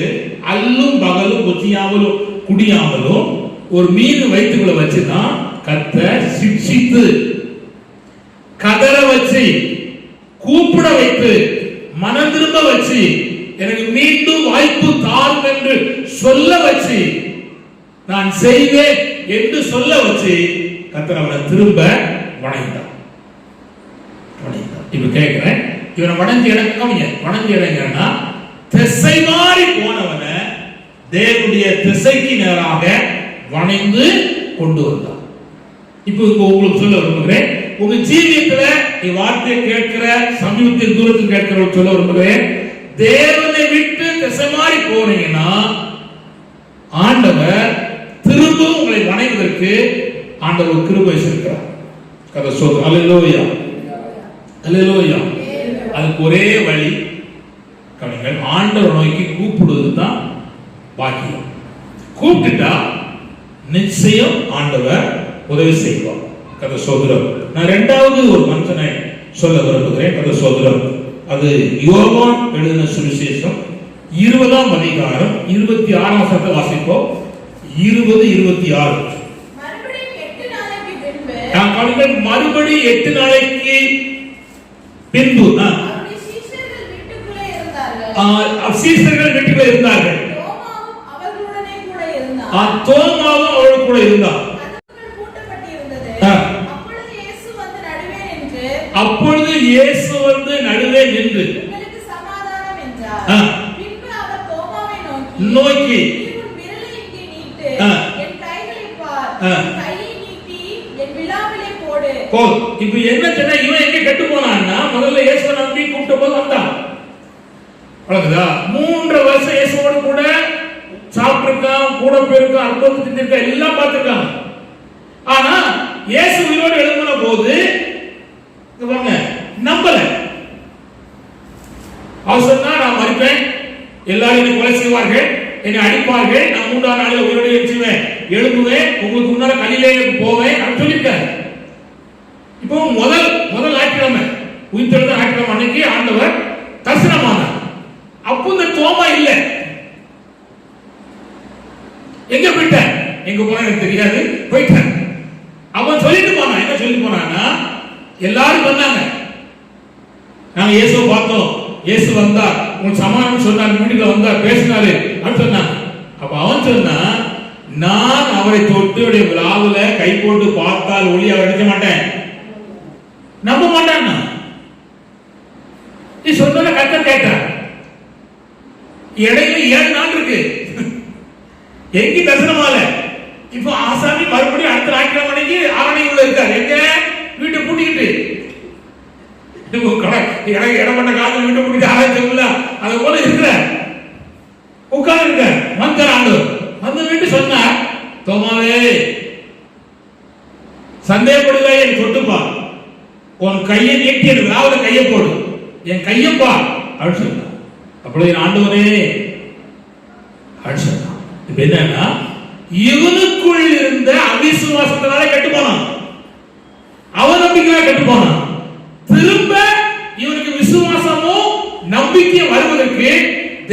அல்லும் பகலும் கொச்சியாமலும் குடியாமலும் ஒரு மீன் வயிற்றுக்குள்ள வச்சுதான் கர்த்தர் சிக்ஷித்து கதற வச்சு கூப்பிட வைத்து மனம் திரும்ப வச்சு எனக்கு மீண்டும் வாய்ப்பு தாரும் என்று சொல்ல வச்சு நான் செய்வேன் என்று சொல்ல வச்சு கர்த்தர் அவனை திரும்ப வணங்கினான். இப்ப கேட்கிறேன், இவனை வணங்கி இடங்கன்னா திசை மாறி போனவனை தேவனுடைய திசைக்கு நேராக வணைந்து கொண்டு வந்தான். இப்ப உங்களுக்கு சொல்ல விரும்புகிறேன், உங்க ஜீவியத்துல வார்த்தையை கேட்கிற சமீபத்தில் தூரத்தில் கேட்கிற சொல்ல விரும்புகிறேன், தேவனை விட்டு திசை மாறி போனீங்கன்னா ஆண்டவர் திரும்பவும் உங்களை வணங்குவதற்கு ஆண்டவர் கிருபை செய்கிறார். கதை சொல்ற அல்லேலூயா, அல்லேலூயா. அதுக்கு ஒரே வழி, கவிஞர் ஆண்டவர் நோக்கி கூப்பிடுவது தான் பாக்கியம். கூப்பிட்டுட்டா நிச்சயம் ஆண்டவர் உதவி செய்வார். கதை சோதரம். நான் இரண்டாவது ஒரு மனுஷனை சொல்ல விரும்புகிறேன். கதை சோதரம், அது யோவான் எழுதின சுவிசேஷம் 20ஆம் அதிகாரம் 26ஆம் வசனத்தை வாசிப்போம். 20-26. மறுபடி 8 நாளைக்கு பின்பு சீஷர்கள் வீட்டுக்குள்ளே இருந்தார்கள். தோமாவும் அவரோடு கூட இருந்தார். அப்பொழுது இயேசு வந்து நடுவே நின்று நோக்கி இப்ப என்ன சொன்னா, இவன் எங்க கெட்டு போனான்னா முதல்ல இயேசுவை நம்பி கூப்பிட்ட போது வந்தான். அவ்வளவுதா. 3 வருஷம் இயேசுவோடு கூட சாப்பிட்டிருக்கான், கூட போயிருக்கான், அற்புதம் செஞ்சிருக்கான், எல்லாம் பார்த்திருக்கான். ஆனா இயேசு உயிரோடு எழும்பின போது நம்பல. அவர் சொன்னா, நான் மறிப்பேன், எல்லாரும் என்னை கொலை செய்வார்கள், என்னை அடிப்பார்கள், நான் 3ஆம் நாளில் உயிரோடு எழும்புவேன், உங்களுக்கு முன்னால கலிலேயுக்கு போவேன் அப்படின்னு சொல்லியிருக்காரு. இப்போ முதல் ஞாயிற்றுக்கிழமை உயிர்த்தெழுந்த ஞாயிற்றுக்கிழமை அன்னைக்கு ஆண்டவர் தரிசனமானார். அப்போ இந்த தோமா இல்ல. எங்க போயிட்ட, எங்க போனா எனக்கு தெரியாது, போயிட்டான். அவன் சொல்லிட்டு போனான். என்ன சொல்லிட்டு போனான்னா, எல்லாரும் வந்தாங்க, நாங்க இயேசுவை பார்த்தோம், இயேசு வந்தார், உங்களுக்கு சமாதானம் சொன்னார், வீட்டுல வந்தார், பேசினாரு அப்படின்னு சொன்னாங்க. அப்ப அவன் சொன்னா, நான் அவரை தொட்டு விழாவுல கை போட்டு பார்த்தால் ஒளி அவர் அடிக்க மாட்டேன், நம்ப மாட்டான். நீ சொன்ன கர்த்தர் கேட்டார். இடையில 7 நாள் இருக்கு, எங்க தரிசனமால. இப்போ ஆசாமி மறுபடியும் அடுத்த ஞாயிற்றுக்கிழமை அன்னைக்கு ஆரணிக்குள்ள இருக்காரு. எங்க வீட்டை பூட்டிக்கிட்டு, இடப்பட்ட காலத்தில் வீட்டை பூட்டிட்டு ஆராய்ச்சி அது போல இருக்கிற உட்கார்ந்து இருக்க. வந்தார் ஆண்டவர். வந்து வீட்டு சொன்னார், தோமாவே சந்தேகப்படுவா, என் தொட்டுப்பா, உன் கையை நீட்டி என் விழாவில் கையை போடு, என் கையப்பா அப்படின்னு சொன்னார். அப்பொழுது ஆண்டவரே அப்படின்னு சொன்னான். இப்ப என்னன்னா, இவனுக்குள் இருந்த அவிசுவாசத்தினால கெட்டு போனான், அவநம்பிக்கையால கெட்டு போனான். திரும்ப இவனுக்கு விசுவாசமும் நம்பிக்கையும் வருவதற்கு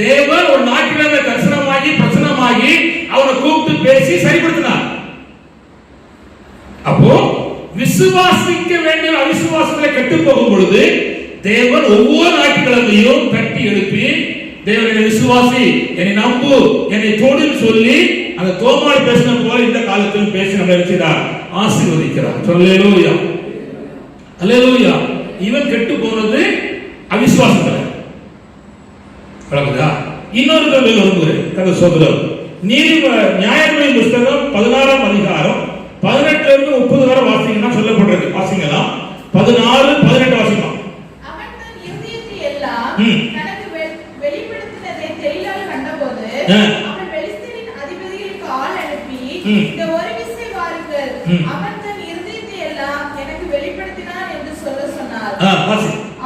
தேவன் ஒரு நாட்டில தரிசனமாகி பிரசனமாகி அவனை கூப்பிட்டு பேசி சரிப்படுத்தினார். அப்போ விசுவாசிக்க வேண்டிய அவிசுவாசத்துல கெட்டு போகும் பொழுது தேவன் ஒவ்வொரு நாட்கிழமையும் தட்டி எழுப்பி, தேவனை விசுவாசி, என்னை நம்பு, என்னை தொடுன்னு சொல்லி அந்த தோமால் பேசின போல இந்த காலத்திலும் பேசி நம்ம இருக்கிறார், ஆசீர்வதிக்கிறார். அல்லேலூயா, அல்லேலூயா. இவன் கெட்டு போனது அவிசுவாசத்துல. விளங்குதா? இன்னொரு தடவை வருகிறேன் கதை சொல்றோம். நியாயமொழி புஸ்தகம் 16ஆம் அதிகாரம் 18 இருந்து 30 வரை வாசிங்கன்னா சொல்லப்படுறது. வாசிக்கலாம். 16, 18 வாசிக்கலாம். அவன் தன் இருதயத்தை எல்லாம் தனக்கு வெளிப்படுத்தினதை தெரியலால் கண்டபோது அவன் பெலிஸ்தரின் அதிபதிகளுக்கு ஆள் அனுப்பி, இந்த ஒரு விசை வாருங்கள், அவன் தன் இருதயத்தை எல்லாம் எனக்கு வெளிப்படுத்தினான் என்று சொல்ல சொன்னார்.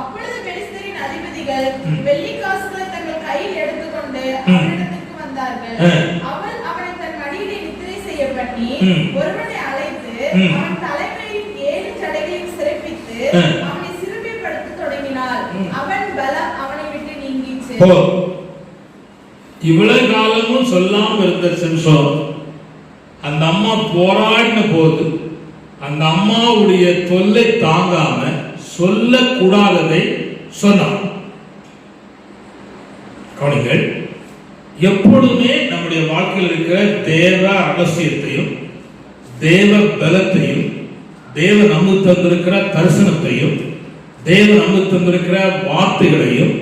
அப்பொழுது பெலிஸ்தரின் அதிபதிகள் வெள்ளி காசுகளை தங்கள் கையில் எடுத்துக்கொண்டு அவனிடத்திற்கு வந்தார்கள். அவன் அவனை தன் மடியிலே நித்திரை செய்ய பண்ணி ஒருவனை அழைத்து அவன் தலைமையின் 7 சடைகளையும் சிறப்பித்து அவனை சிறுமைப்படுத்த தொடங்கினார். அவன் பலம் அவனை விட்டு நீங்கிச்சு. இவ்வளவு காலமும் சொல்லாம இருந்த சிம்சோன் அந்த அம்மா போராடின போது அந்த அம்மாவுடைய தொல்லை தாங்காம சொல்லக்கூடாததை சொன்னான். கவனிங்கள், எப்பொழுதுமே நம்முடைய வாழ்க்கையில் இருக்கிற தேவ ரகசியத்தையும் தேவ பலத்தையும் தேவ நமக்கு தந்திருக்கிற தரிசனத்தையும் தேவ நமக்கு தந்திருக்கிற வார்த்தைகளையும்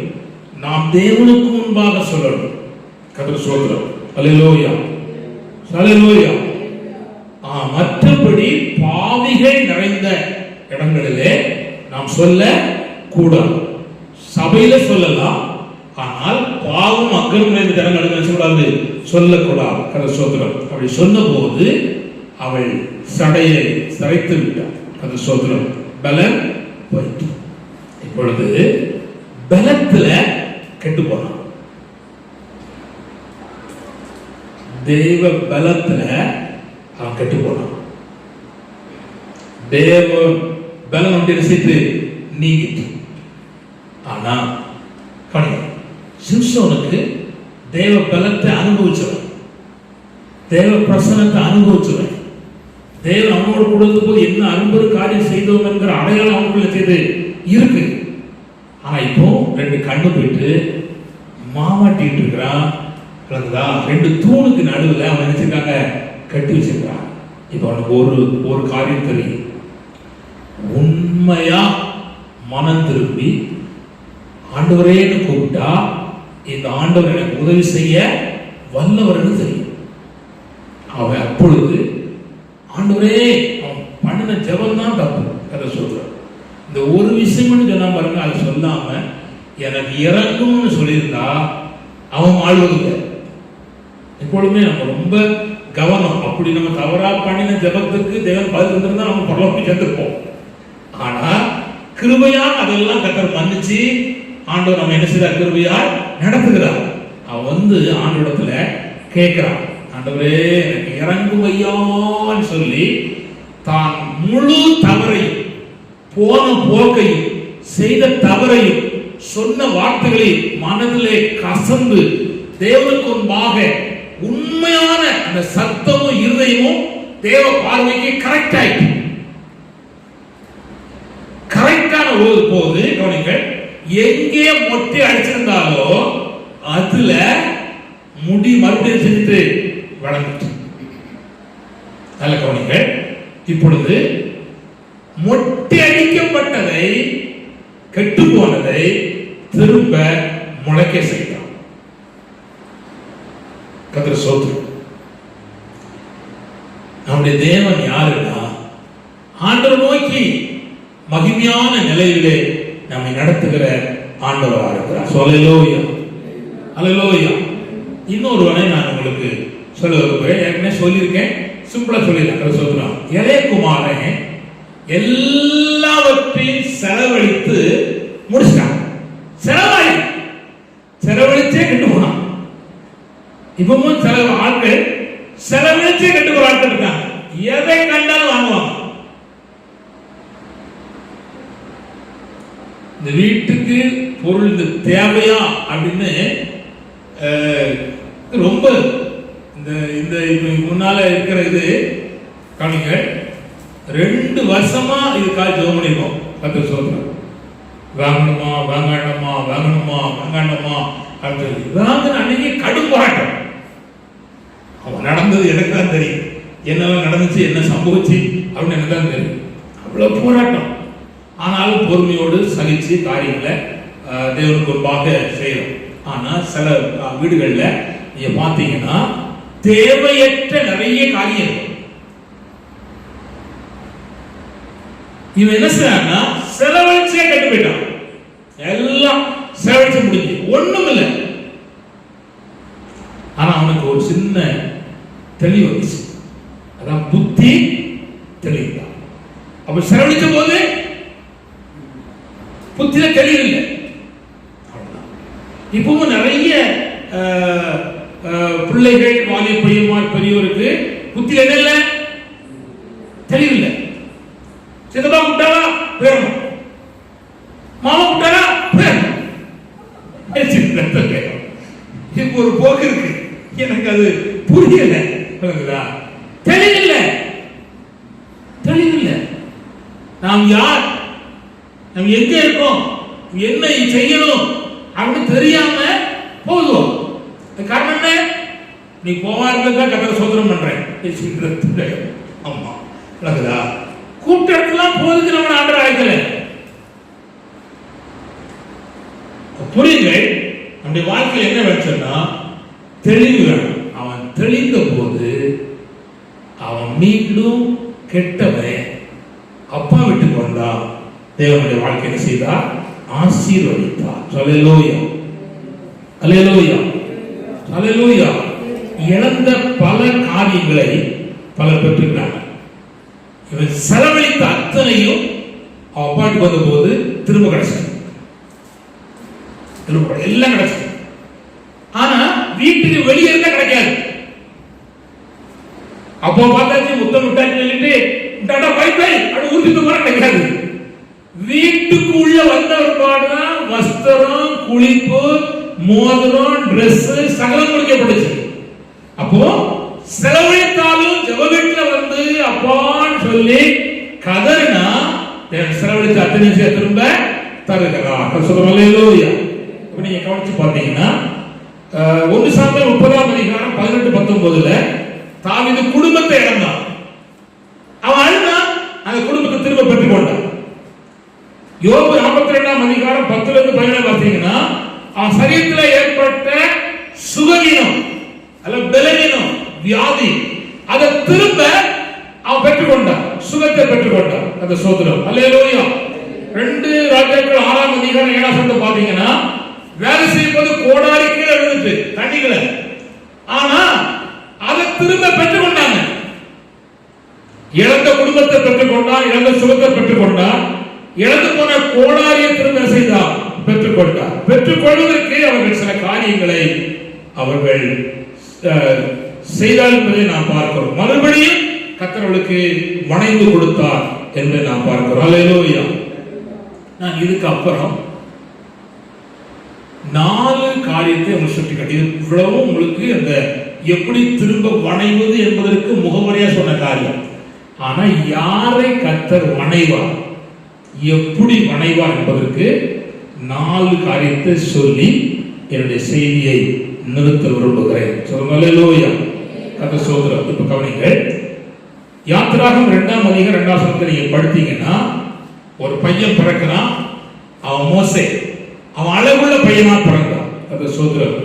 நாம் தேவனுக்கு முன்பாக சொல்லணும். கர்த்தர் ஸ்தோத்திரம். அல்லேலூயா, அல்லேலூயா. மற்றபடி பாவிகள் நிறைந்த இடங்களிலே நாம் சொல்ல கூடாது. சபையில சொல்லலாம், ஆனால் பாவம் அக்கிரமம் நிறைந்த இடங்களில் சொல்லக்கூடாது. கர்த்தர் ஸ்தோத்திரம். அப்படி சொன்னபோது அவள் சடையை சிரைத்து விட்டார். கர்த்தர் ஸ்தோத்திரம். பலன் போயிட்டு இப்பொழுது பலத்துல கெட்டு போனான். தேவ பலத்துல அவன் கெட்டு போனான். தேவ பலம் வந்து ரசித்து நீங்கிட்டு. ஆனா சிம்சோனுக்கு தேவ பலத்தை அனுபவிச்சவன், தேவ பிரசனத்தை அனுபவிச்சவன், தேவன் அவனோடு கொடுத்த போது என்ன அன்பு காரியம் செய்தோம் என்கிற அடையாளம் அவனுக்குள்ள செய்து இருக்கு. ஆனா இப்போ 2 கண்ணு போயிட்டு மாமாட்டிட்டு இருக்கிறான். 2 தூணுக்கு நடுவில் அவன் நினைச்சிருக்காங்க கட்டி வச்சிருக்கான். இப்போ அவனுக்கு ஒரு காரியம் தெரியும். உண்மையா மனம் திரும்பி ஆண்டவரேன்னு கூப்பிட்டா இந்த ஆண்டவர் எனக்கு உதவி செய்ய வல்லவர்னு தெரியும். அவன் அப்பொழுது ஆண்டவரே, அவன் பண்ணின ஜெபம் தான் தப்பு. கதை சொல்றான். இந்த ஒரு விஷயம் சொன்னா பாருங்க, அது சொல்லாம எனக்கு இறங்கும்னு சொல்லியிருந்தா அவன் ஆழ்வதில்லை. எப்பொழுதுமே நம்ம ரொம்ப கவனம். அப்படி நம்ம தவறா பண்ணின ஜெபத்துக்கு தேவன் பதில் இருந்திருந்தா நம்ம பரலோகம் சேர்ந்திருப்போம். ஆனா கிருபையா அதெல்லாம் கர்த்தர் மன்னிச்சு ஆண்டவர் நம்ம என்ன செய்தார்? கிருபையால் நடத்துகிறார். அவன் ஆண்டவரிடத்துல கேட்கிறான், ஆண்டவரே எனக்கு இறங்கும் ஐயான்னு சொல்லி தான் முழு தவறையும் போன போக்கையும் செய்த தவறையும் சொன்ன வார்த்தைகளை மனதிலே கசந்து தேவனுக்கு முன்பாக உண்மையான அந்த சத்தமும் இருதயமும் தேவ பார்வைக்கு கரெக்ட் ஆயிட்டு கரெக்டான போது கவனிங்கள், எங்கே மொட்டை அடிச்சிருந்தாலோ அதுல முடி மறுபடியும் செஞ்சுட்டு வளர்ந்துட்டு. நல்ல கவனிங்கள், இப்பொழுது மொட்டை அடிக்கப்பட்டதை கெட்டு போனதை திரும்ப முளைக்க செய்தான். கர்த்தர் ஸ்தோத்திரம். நம்முடைய தேவன் யாருன்னா, ஆண்டவர் நோக்கி மகிமையான நிலையிலே நம்மை நடத்துகிற ஆண்டவராக இருக்கிறார். அல்லேலூயா, அல்லேலூயா. இன்னொருவனை நான் உங்களுக்கு சொல்ல விரும்புகிறேன். ஏற்கனவே சொல்லியிருக்கேன், சிம்பிளா சொல்லியிருக்கேன். சொல்றேன், இளையகுமாரன் எல்லாவற்றையும் செலவழித்து முடிச்சிட்டான். செலவழிச்சே கெட்டு போனான். இப்பவும் சில ஆட்கள் செலவழிச்சு கட்டுக்கிற ஆட்கள் இருக்காங்க. எதை கண்டாலும் வாங்குவாங்க. இந்த வீட்டுக்கு பொருள் இந்த தேவையா அப்படின்னு ரொம்ப இந்த இந்த முன்னால இருக்கிற இது காமிங்க. 2 வருஷமா இதுக்காக ஜெபம் பண்ணிருக்கோம். கர்த்தர் சொல்றார், வாங்கணுமா வாங்கணுமா வாங்கணுமா வாங்கணுமா அப்படின்னு வாங்கின அன்னைக்கு கடும் போராட்டம். அவன் நடந்தது எனக்கு தான் தெரியும், என்னெல்லாம் நடந்துச்சு, என்ன சம்பவிச்சு அப்படின்னு எனக்கு தான் தெரியும். அவ்வளவு போராட்டம். ஆனாலும் பொறுமையோடு சகிச்சு காரியங்களை தேவனுக்கு முன்பாக செய்யறோம். ஆனா சில வீடுகள்ல நீங்க பாத்தீங்கன்னா தேவையற்ற நிறைய காரியம் இருக்கும். இவன் என்ன செய்யறான்னா செலவழிச்சே கட்டு போயிட்டான். எல்லாம் செலவழிச்சு முடிஞ்சு ஒண்ணும் இல்லை. ஆனா அவனுக்கு ஒரு சின்ன தெளிவு வந்துச்சு. அதான் புத்தி தெளிவுதான். அப்ப செலவழிச்ச போது புத்தியில தெளிவு இல்லை. இப்பவும் நிறைய பிள்ளைகள் வாலிப பையன்மார் பெரியோருக்கு புத்தியில என்ன இல்லை, தெளிவு இல்லை. சித்தப்பா விட்டாரா பேரணும், மாமா விட்டாரா பேரணும். இப்போ ஒரு போக்கு இருக்கு, எனக்கு அது புரியல. தெளிவில்லை, தெளிவில்லை. நாம் யார், நம்ம எங்க இருக்கோம், என்ன செய்யணும் அப்படின்னு தெரியாம போதும். காரணம் என்ன, நீ போவாருந்தா கர்த்தரை சோதனம் பண்றேன். ஆமா விளக்குதா? கூட்டத்துலாம் போதுக்கு நம்ம ஆண்டவர் அழைக்கல. புரியுங்கள், நம்முடைய வாழ்க்கையில் என்ன வச்சோம்னா தெளிவு வேணும். அவன் தெளிந்த போது அவன் மீண்டும் கெட்டவன் அப்பா வீட்டுக்கு வந்தான். தேவனுடைய வாழ்க்கையை செய்தார், ஆசீர்வதித்தார். அல்லேலூயா, அல்லேலூயா, அல்லேலூயா. இழந்த பல காரியங்களை பலர் பெற்றுக்கிறாங்க. இவன் செலவழித்த அத்தனையும் அவன் அப்பாட்டுக்கு வந்த போது திரும்ப கிடைச்சது, திரும்ப எல்லாம் கிடைச்சது. ஆனா வீட்டுக்கு வெளியே இருந்தா கிடைக்காது. அப்போ பார்த்தாச்சு முத்தம் விட்டாச்சு சொல்லிட்டு டாடா பை பை அப்படி ஊருக்கு போற கிடைக்காது. வீட்டுக்கு உள்ள வந்த ஒரு பாடுதான் வஸ்திரம், குளிப்பு, மோதிரம், டிரெஸ் சகலம் முடிக்கப்பட்டுச்சு. அப்போ செலவழித்தாலும் ஜெப வீட்டுல வந்து அப்பான்னு சொல்லி கதறினா செலவழித்த அத்தனை திரும்ப தருகிறார். சொல்லுங்க. நீங்க கவனிச்சு பார்த்தீங்கன்னா 1 சாமுவேல் 30ஆம் அதிகாரம் 18-19 தாவீது குடும்பத்தை இழந்தான். அவன் அழுதான், அந்த குடும்பத்தை திரும்ப பெற்றுக் கொண்டான். யோபு 42ஆம் அதிகாரம் 10-17 பார்த்தீங்கன்னா அவன் சரீரத்தில் ஏற்பட்ட சுகவீனம் அல்ல பலவீனம் வியாதி அதை திரும்ப அவன் பெற்றுக்கொண்டான், சுகத்தை பெற்றுக்கொண்டான். அந்த சோதரம் அல்லேலூயா. 2 ராஜாக்கள் 6ஆம் அதிகாரம் 7ஆம் வசனம் பார்த்தீங்கன்னா வேலை செய்யும்போது கோடாரி கீழே விழுந்துட்டு தண்ணிகளை, ஆனா அதை திரும்ப பெற்றுக்கொண்டாங்க. இழந்த குடும்பத்தை பெற்றுக்கொண்டான், இழந்த சுகத்தை பெற்றுக்கொண்டான், இழந்து போன கோடாரியை திரும்ப செய்தார், பெற்றுக்கொண்டார். பெற்றுக்கொள்வதற்கு அவர்கள் சில காரியங்களை அவர்கள் செய்தார் என்பதை நாம் பார்க்கிறோம். மறுபடியும் கர்த்தர்களுக்கு வணைந்து கொடுத்தார் என்று நாம் பார்க்கிறோம். அல்லேலூயா. நான் இதுக்கு அப்புறம் 4 காரியத்தை உங்களுக்கு சுட்டி காட்டி, இவ்வளவு உங்களுக்கு அந்த எப்படி திரும்ப வணைவது என்பதற்கு முகவரியா சொன்ன காரியம். ஆனா யாரை கர்த்தர் வணைவார், எப்படி வணைவார் என்பதற்கு 4 காரியத்தை சொல்லி என்னுடைய செய்தியை நிறுத்த விரும்புகிறேன். சொல்லுங்க அல்லேலூயா. கர்த்தர் சோதரம். இப்ப கவனிங்கள், யாத்திராகம் 2ஆம் அதிகாரம் 2ஆம் வசனத்தை நீங்க படித்தீங்கன்னா ஒரு பையன் பிறக்கிறான், அவன் மோசே, அவன் அழகுள்ள பையனா பிறந்தான். அது சோதரம்.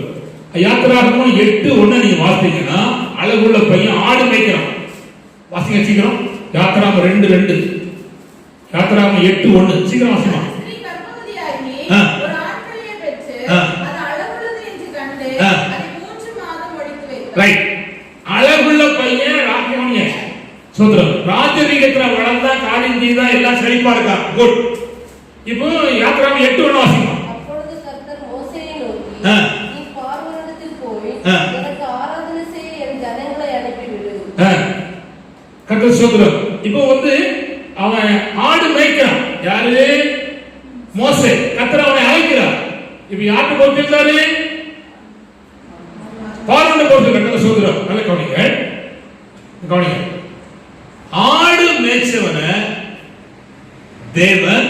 யாத்திராகமும் 8:1 நீங்க வாசித்தீங்கன்னா அழகுள்ள பையன் ஆடு மேய்க்கிறான். வாசிங்க சீக்கிரம். யாத்திராகம் 2:2, யாத்திராகம் 8:1 சீக்கிரம் வாசிமா. ஒரு ஆண்பிள்ளையை பெற்று அது அழகுள்ளது என்று கண்டு அதை 3 மாதம் ஒழித்து வைத்தார். ரைட். அழகுள்ள பையன் ராஜ்யமணிய சோதரம் ராஜரீகத்துல வளர்ந்தா காரியம் செய்தா எல்லாம் செழிப்பா இருக்கா. குட். இப்போ யாத்திராகம் 8:1 வாசிமா. அப்பொழுது கர்த்தர் மோசேயை நோக்கி, நீ பார்வோனிடத்தில் போய் எனக்கு கர்த்தர் ஸ்தோத்திரம். இப்போ அவன் ஆடு மேய்க்கிறான். யாரு? மோசே. கர்த்தர் அவனை அழைக்கிறார். இப்போ யார்கிட்ட போயிருந்தாரு? பார்வோன்ட்ட போயிருந்தாரு. கர்த்தர் ஸ்தோத்திரம். நல்ல கவனிங்க. ஆடு மேய்ச்சவனை தேவன்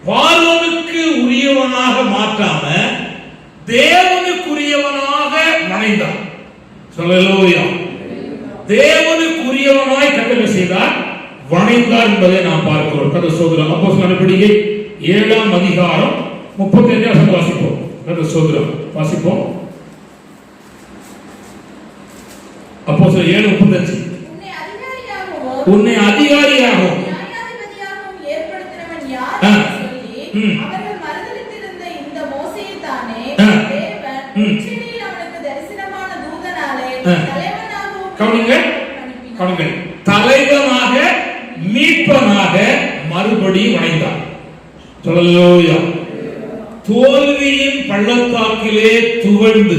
பார்வோனுக்கு உரியவனாக மாற்றாம தேவனுக்குரியவனாக வணைந்தான். சொல்லலோயா. தேவனுக்குரியவனாய் கர்த்தர் செய்தார், வணைந்தார் என்பதை நாம் பார்க்கிறோம். கர்த்தர் ஸ்தோத்திரம். அப்போஸ்தலர் நடவடிக்கை 7ஆம் அதிகாரம் 35ஆம் வசனம் வாசிப்போம். கர்த்தர் ஸ்தோத்திரம். வாசிப்போம். அப்போஸ்தலர் 7:35. உன்னை அதிகாரியாகவும் ஏற்படுத்தினவன் யார் என்று சொல்லி அவர்கள் மறுதலித்திருந்த இந்த மோசேயை தானே தேவன் உச்சினில் அவனுக்கு தரிசனமான தூதனாலே தலைவனாகவும் தலைவனாக மீட்பனாக மறுபடியும் வணைந்தான். சொல்லலோயா. தோல்வியின் பள்ளத்தாக்கிலே துவண்டு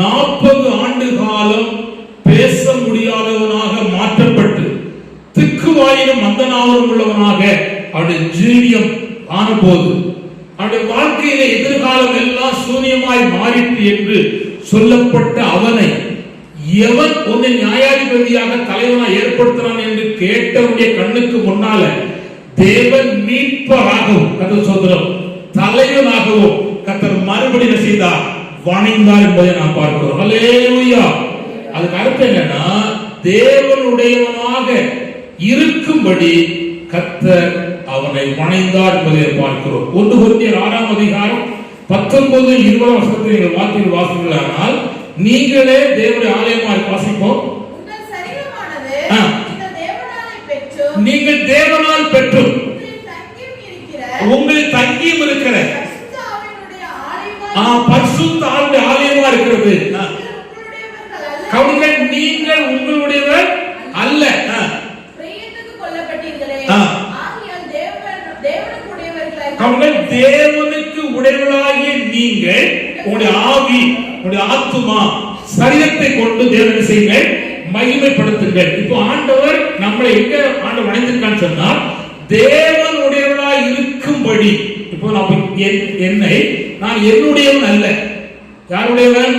40 ஆண்டு காலம் பேச முடியாதவனாக மாற்றப்பட்டு திக்குவாயிலும் மந்தனாவரும் உள்ளவனாக அவருடைய ஜீவியம் ஆனபோது அவருடைய வாழ்க்கையில எதிர்காலம் எல்லாம் சூன்யமாய் மாறிட்டு என்று சொல்லப்பட்ட அவனை எவன் உன்னை நியாயாதிபதியாக தலைவனாக ஏற்படுத்தினான் என்று கேட்டவனுடைய கண்ணுக்கு முன்னால தேவன் மீட்பராகவும் கர்த்தர் ஸ்தோத்திரம் தலைவனாகவும் கர்த்தர் மறுபடியும் செய்தார், வணைந்தார் என்பதை நாம் பார்க்கிறோம். அல்லேலூயா. அதுக்கு அர்த்தம் என்னன்னா, தேவனுடையவனாக இருக்கும்படி கர்த்தர் அவனை வணைந்தார் என்பதை பார்க்கிறோம். 1 கொரிந்தியர் 6ஆம் அதிகாரம் 19-20 வசனத்தை நீங்கள் வார்த்தையில் வாசிக்கலானால் நீங்களே தேவனுடைய ஆலயமாக வாசிப்போம். உங்கள் சரீரமானது நீங்கள் தேவனால் பெற்று உங்களில் தங்கியும் இருக்கிற பரிசுத்த ஆலயமா இருக்கிறது. கவுங்கள் நீங்கள் உங்களுடையவர் அல்ல. கவுங்கள் தேவனுக்கு உடையவர்களாகிய நீங்கள் உங்களுடைய ஆவி உங்களுடைய ஆத்துமா சரீரத்தை கொண்டு தேவனை செய்யுங்கள், மகிமைப்படுத்துங்கள். இப்போ ஆண்டவர் நம்மளை எங்க ஆண்டவர் வணைந்திருக்கான்னு சொன்னால் தேவன் உடையவராய் இருக்கும்படி. இப்போ என்னை நான் என்னுடையவன் அல்ல. யாருடையவன்?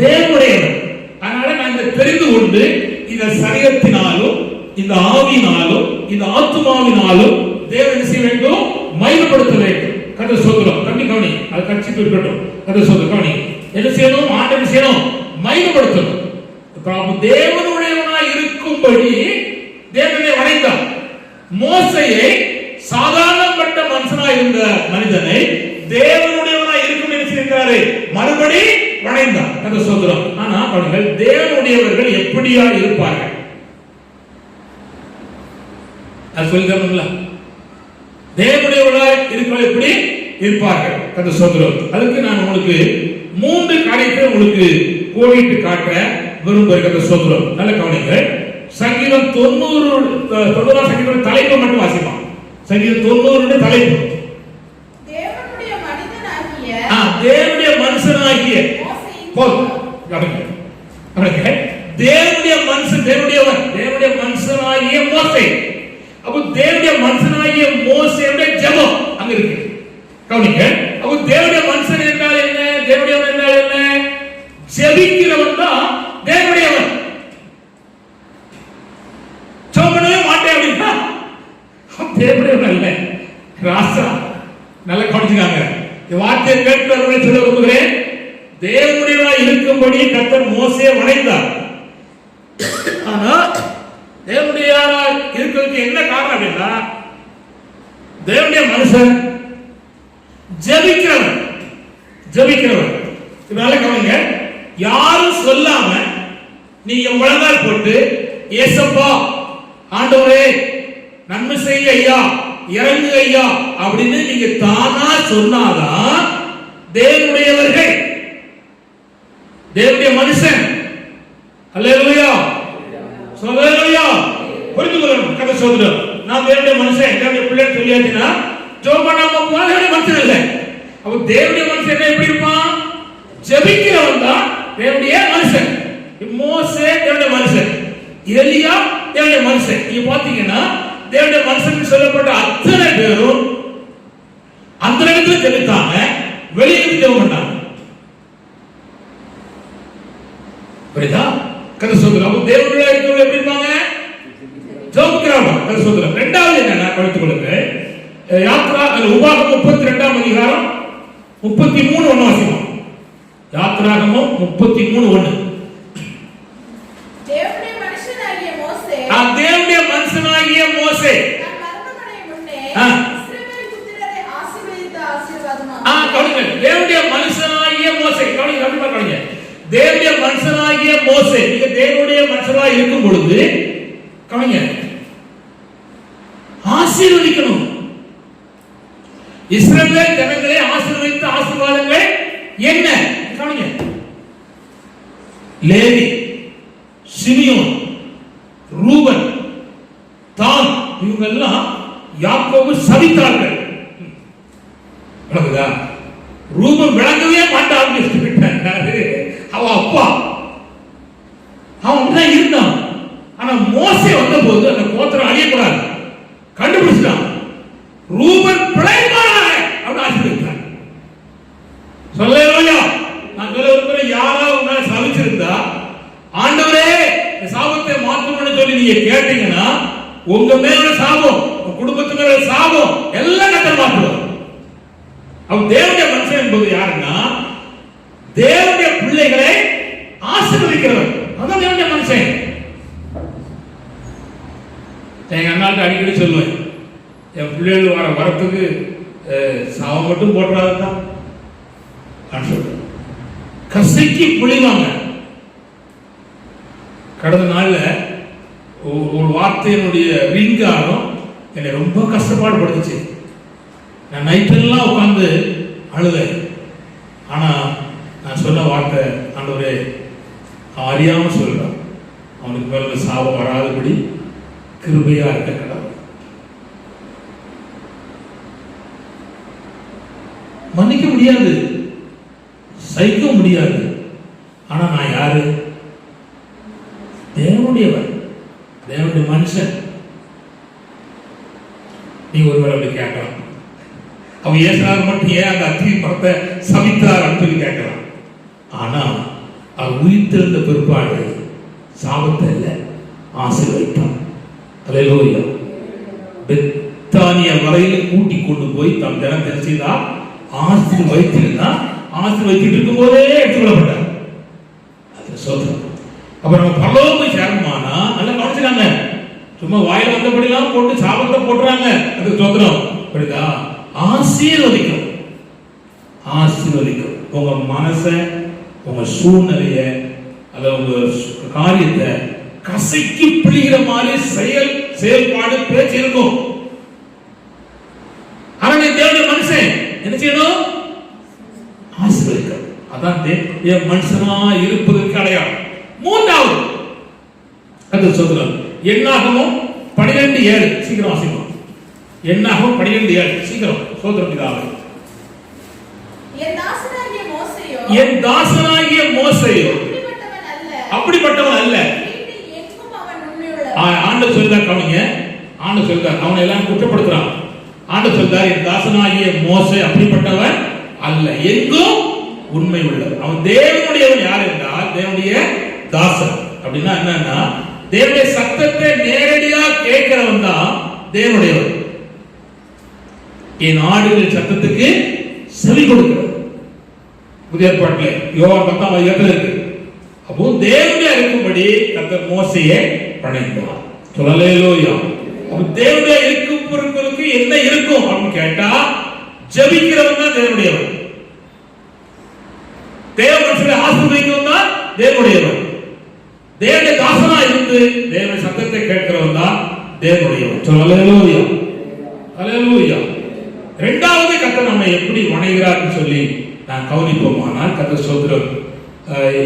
தேவனுடையவன். அதனால நான் இதை தெரிந்து கொண்டு இந்த சரீரத்தினாலும் இந்த ஆவியினாலும் இந்த ஆத்துமாவினாலும் தேவனை செய்ய வேண்டும், மகிமைப்படுத்த வேண்டும். கர்த்தர் ஸ்தோத்திரம். கவனி, அது கட்சிக்கு இருக்கட்டும். கர்த்தர் ஸ்தோத்திரம். கவனி, என்ன செய்யணும்? ஆண்டவனை செய்யணும், மகிமைப்படுத்தணும். தேவனுடையவனாய் இருக்கும்படி தேவனை வணைந்தார். மோசேயை சாதாரணப்பட்ட மனுஷனாய் இருந்த மனிதனை தேவனுடையவனாய் இருக்கும் என்று செய்கிறாரே மறுபடி வணைந்தார். கர்த்தர் ஸ்தோத்திரம். ஆனா அவர்கள் தேவனுடையவர்கள் எப்படியா இருப்பார்கள்? அது சொல்லுங்க. தேவனுடையவர்களாய் இருக்கிறவர்கள் எப்படி இருப்பார்கள்? கர்த்தர் ஸ்தோத்திரம். அதுக்கு நான் உங்களுக்கு 3 காரியத்தை உங்களுக்கு கோடிட்டு காட்ட விரும்புகிறேன். கர்த்தர் ஸ்தோத்திரம். நல்ல கவனிங்க. சங்கீதம் 90 சங்கீதம் தலைப்பு மட்டும் வாசிப்பான். சங்கீதம் 90 தலைப்பு தேவனுடைய மனிதனாகிய தேவனுடைய மனுஷனாகிய தேவனுடைய மனுஷன் தேவனுடைய மனுஷனாகிய மோசே. அப்போ தேவனுடைய மனுஷனாகிய மோசேயுடைய ஜெபம் அங்க இருக்கு. கவனிங்க. அப்போ தேவனுடைய மனுஷன் என்றால் என்ன? தேவனுடையவன் என்றால் என்ன? ஜெபிக்கிறவன் தான் தேவனுடையவன். சோமனே மாட்டே அப்படின்னா தேவனுடையவன் அல்ல, ராசா. நல்லா கவனிச்சுக்காங்க. இந்த வார்த்தையை கேட்கிறவர்களை சொல்ல விரும்புகிறேன். தேவனுடையவனாய் இருக்கும்படி கர்த்தர் மோசேயை வணைந்தார். ஆனா தேவனுடையவனாய் இருக்கிறதுக்கு என்ன காரணம் அப்படின்னா, தேவனுடைய மனுஷன் ஜெபிக்கிறவன். இதனால கவனிங்க, யாரும் சொல்லாம நீங்க முழங்கால் போட்டு ஏசப்பா ஆண்டவரே நன்மை செய்ய ஐயா, இறங்கு ஐயா அப்படின்னு நீங்க தானா சொன்னாதான் தேவனுடையவர்கள், தேவனுடைய மனுஷன். அல்லேலூயா. சொல்லேலூயா. புரிந்து கொள்ளணும். கர்த்தர் ஸ்தோத்திரம். நான் தேவனுடைய மனுஷன், தேவனுடைய பிள்ளை சொல்லியாச்சுன்னா ஜெபம் பண்ணாம தேவனுடைய மனுஷன் இல்லை. அப்ப தேவனுடைய மனுஷன் எப்படி இருப்பான்? ஜெபிக்கிறவன் தான் தேவனுடைய மனுஷன். மோசே தேவனுடைய மனுஷன். எலியா தேவனுடைய மனுஷன். நீங்க பாத்தீங்கன்னா தேவனுடைய மனுஷன் சொல்லப்பட்ட அத்தனை பேரும் அந்த இடத்துல ஜெபித்தாங்க, வெளியே ஜெபம் பண்ணாங்க. புரியுதா? கர்த்தர் சொல்றாரு தேவனுடைய இருக்கிறவங்க எப்படி இருப்பாங்க? ஜெபிக்கிறாங்க. கர்த்தர் சொல்றாரு. இரண்டாவது என்னன்னா கவனித்துக் கொள்ளுங்க. யாத்ரா உபாகமம் 32ஆம் அதிகாரம் 33 வாசிப்போம். யாத்ராகமம் 33:1. தேவனுடைய மனுஷனாகிய மோசே தேவனுடைய மனுஷனாகிய மோசே தன் மரணமடைய முன்னே இஸ்ரவேல் புத்திரரை ஆசீர்வதித்த ஆசீர்வாதமாக. கவனிங்க. தேவனுடைய மனுஷனாகிய மோசே, கவனிங்க, கண்டிப்பா கவனிங்க. தேவனுடைய மனுஷனாகிய மோசே, நீங்க தேவனுடைய மனுஷனாக இருக்கும் பொழுது கவனிங்க, ஆசீர்வதிக்கணும். இஸ்ரவேல் ஜனங்களை ஆசீர்வதித்த ஆசீர்வாதங்கள் என்ன? கவனிங்க. லேவி, சிமியோன், ரூபன், தான், இவங்க எல்லாம் யாக்கோபு சபித்தார்கள். விளங்குதா? ரூபன் விளங்கவே மாட்டாங்க. அவன் அப்பா அவன் தான் இருந்தான். ஆனா மோசே வந்த போது அந்த கோத்திரம் அழியக்கூடாது கண்டுபிடிச்சிட்டான். ரூபன் பிழைப்பானாக அவன் ஆசீர்வதித்தார். சொல்லலையா? நான் சொல்ல விரும்புற யாராவது உங்களை சபிச்சிருந்தா ஆண்டவரே சாபத்தை மாற்றணும்னு சொல்லி நீங்க கேட்டீங்கன்னா உங்க மேல சாபம், உங்க குடும்பத்து மேல சாபம் எல்லாம் கத்தர் மாற்றுவார். அவன் தேவனுடைய மனுஷன் என்பது யாருன்னா தேவனுடைய பிள்ளைகளை ஆசீர்வதிக்கிறவர். அதான் தேவனுடைய மனுஷன். எங்க அண்ணாவுக்கு அடிக்கடி சொல்லுவேன், என் பிள்ளைகள் வரத்துக்கு சாபம் மட்டும் போட்டுறாதான் கசைக்கு புளிவாங்க. கடந்த நாள்ல ஒரு வார்த்தையினுடைய ரீங்காரம் என்னை ரொம்ப கஷ்டப்பாடு படுத்துச்சு. நான் நைட்டெல்லாம் உட்கார்ந்து அழுத. ஆனா நான் சொன்ன வார்த்தை, ஆண்டவரே அவன் அறியாம சொல்றான், அவனுக்கு மேல சாபம் வராதபடி கிருபையா இருக்க கடவுள். மன்னிக்க முடியாது, சகிக்க முடியாது. ஆனா நான் யாரு? தேவனுடையவர், தேவனுடைய மனுஷன். நீ ஒருவர் அப்படி கேட்கலாம், அவன் ஏசார் மட்டும் ஏன் அந்த அத்தி படத்தை சபித்தார் சொல்லி கேட்கலாம். ஆனா அவர் உயிர்த்தெழுந்த பிற்பாடு சாபத்தை இல்லை, ஆசீர்வதித்தான். அல்லேலூயா. பெத்தானியா வரையில் கூட்டி கொண்டு போய் தம் ஜனத்தை செய்தா ஆசீர்வதித்திருந்தா, ஆசீர்வதித்து இருக்கும் போதே எடுத்துக்கொள்ளப்பட்டார். அது சோதனை. அப்ப நம்ம பரலோகம் போய் சேரணுமானா நல்லா கவனிச்சுக்காங்க. சும்மா வாயில வந்தபடிலாம் போட்டு சாபத்தை போட்டுறாங்க. அது சோதனம். புரியுதா? ஆசீர்வதிக்கும், ஆசீர்வதிக்கும். உங்க மனசை, உங்க சூழ்நிலைய, அல்ல உங்க காரியத்தை கசைக்கு பிழிகிற மாதிரி செயல்பாடு பேச்சு இருக்கும். ஆனா நீ தேவனுடைய மனுஷன் என்ன செய்யணும்? ஆசீர்வதிக்க. அதான் என் மனுஷனா இருப்பதற்கு அடையாளம். மூன்றாவது அது சொல்றாங்க. என்னாகமும் 12:7 சீக்கிரம் வாசிப்போம். என்னாகும் 12:7 சீக்கிரம். சோதரம் பிதாவே, என் தாசனாகிய மோசேயோ அப்படிப்பட்டவன் அல்ல. ஆண்டவர் சொல்றார், கவனிங்க. ஆண்டவர் சொல்றார், அவனை எல்லாம் குற்றப்படுத்துறான். ஆண்டவர் சொல்றார், என் தாசனாகிய மோசே அப்படிப்பட்டவன் அல்ல, எங்கும் உண்மை உள்ளவர். அவன் தேவனுடையவன். யார் என்றால் தேவனுடைய தாசன். அப்படின்னா என்னன்னா தேவனுடைய சத்தத்தை நேரடியா கேட்கிறவன் தான் தேவனுடையவன். என் ஆடுகள் சத்தத்துக்கு செவி கொடுக்கிறது. புதிய ஏற்பாட்டில் யோவான் 10ஆம் அதிகாரத்தில் இருக்கு. அப்போ தேவனுடைய இருக்கும்படி கர்த்தர் மோசேயை படைத்தார். அல்லேலூயா. அப்ப தேவனுடைய இருக்கும் பொருட்களுக்கு என்ன இருக்கும் அப்படின்னு கேட்டா ஜெபிக்கிறவன் தான் தேவனுடையவன். தேவ மனுஷனை ஆசீர்வதிக்கிறவன் தான் தேவனுடையவன். தேவனுடைய தாசனா இருந்து தேவனுடைய சத்தத்தை கேட்கிறவன் தான் தேவனுடையவன். அல்லேலூயா, அல்லேலூயா. இரண்டாவது கர்த்தர் நம்மை எப்படி வணங்குகிறார்னு சொல்லி நான் கவனிப்போமானால் கர்த்தர் சொல்கிறார்.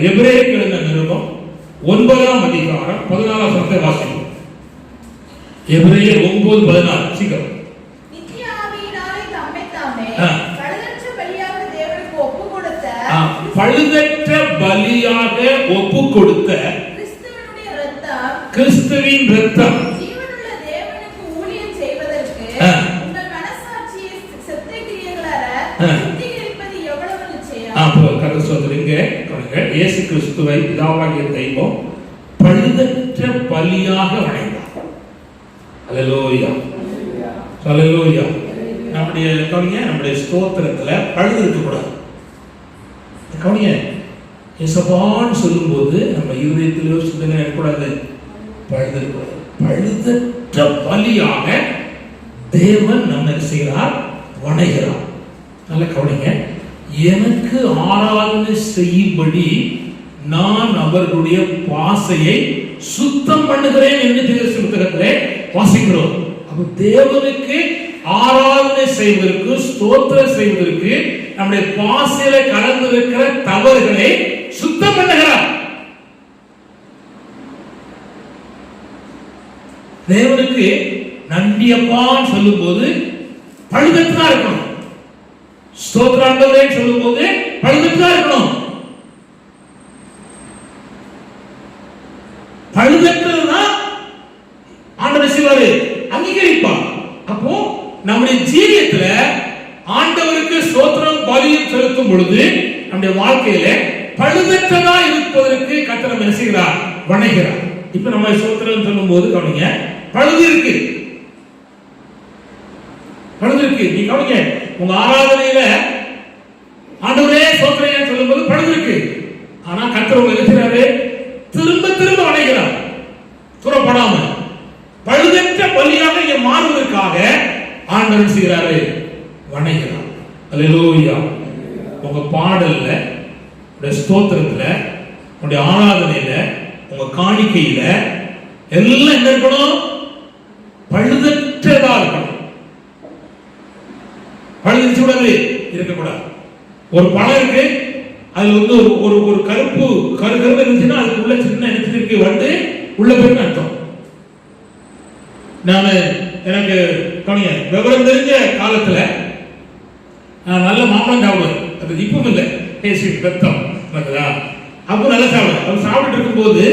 எபிரேயருக்கு எழுதின நிருபம் 9ஆம் அதிகாரம் 14ஆம் வசனத்தை வாசிப்போம். எபிரேயர் 9:14 சீக்கிரம். நித்திய ஆவியினாலே தம்மைத்தாமே பழுதற்ற பலியாக தேவனுக்கு ஒப்புக்கொடுத்த பழுதற்ற பலியாக ஒப்புக்கொடுத்த கிறிஸ்துவினுடைய இரத்தம் கிறிஸ்துவின் இரத்தம் ஜீவனுள்ள தேவனுக்கு ஊழியம் செய்வதற்கு உங்கள் மனசாட்சியை செத்த கிரியைகளால சுத்திகரிப்பது எவ்வளவு நிச்சயம். அப்போ கர்த்தர் சொல்றீங்க இயேசு கிறிஸ்துவை பிதாவாகிய தெய்வம் பழுதற்ற பலியாக வணங்கினார். அல்லேலூயா அல்லேலூயா. நம்முடைய கவனிங்க, நம்முடைய ஸ்தோத்திரத்துல பழுது இருக்கக்கூடாது. கவனிங்க, இயேசுவான்னு சொல்லும்போது நம்ம இருதயத்திலோ சிந்தனை இருக்கக்கூடாது, பழுது இருக்கக்கூடாது. பழுதற்ற பலியாக தேவன் நம்ம செய்கிறார், வணங்குகிறார். நல்ல கவனிங்க, எனக்கு ஆராதனை செய்யும்படி நான் அவர்களுடைய பாசையை சுத்தம் பண்ணுகிறேன் என்று புத்தகத்திலே வாசிக்கிறோம். அப்ப தேவனுக்கு ஆராதனை செய்வதற்கு, ஸ்தோத்திரம் செய்வதற்கு நம்முடைய பாசையில கலந்திருக்கிற தவறுகளை சுத்தம் பண்ணுகிறார். தேவனுக்கு நன்றியப்பான்னு சொல்லும் போது பழுதற்றா இருக்கணும். ஸ்தோத்திராண்டவரே சொல்லும் போது பழுதற்றா இருக்கணும். பழுதற்றதுதான் ஆண்டவர் செய்வாரு, அங்கீகரிப்பார். அப்போ நம்முடைய ஜீவியத்துல ஆண்டவருக்கு ஸ்தோத்திரம் பலியும் செலுத்தும் பொழுது நம்முடைய வாழ்க்கையில பழுதற்றதா இருப்பதற்கு கர்த்தர் என்ன செய்கிறார், வணங்குகிறார். இப்ப நம்ம ஸ்தோத்திரம் சொல்லும் போது கவனிங்க, பழுது இருக்கு, பழுது இருக்கு. நீ கவனிங்க, உங்க ஆராதனையில ஆண்டவரே ஸ்தோத்திரம் சொல்லும் போது பழுது இருக்கு. ஆனா கர்த்தர் உங்க இருக்கிறாரு, திரும்ப திரும்ப வணங்குகிறார், துறப்படாம. பழுதற்ற பலியாக இங்க மாறுவதற்காக ஆண்டவர் செய்கிறாரு, வணங்குகிறார். அல்லேலூயா. உங்க பாடல்ல, உங்க ஸ்தோத்திரத்துல, உங்க ஆராதனையில, உங்க காணிக்கையில எல்லாம் என்ன இருக்கணும், பழுதற்றதா இருக்கணும். பழுதற்று கூடாது, இருக்கக்கூடாது. ஒரு பழம் இருக்கு, அதுல வந்து ஒரு ஒரு கருப்பு கருகருன்னு இருந்துச்சுன்னா அதுக்குள்ள சின்ன இருக்கு வந்து உள்ள போய் அர்த்தம். நான் எனக்கு கவனிங்க, விவரம் தெரிஞ்ச காலத்துல நான் நல்ல மாம்பழம் சாப்பிடுவேன். அது இப்பவும் இல்லை, ரத்தம் அப்போ நல்லா சாப்பிடுவேன். அது சாப்பிட்டு இருக்கும்போது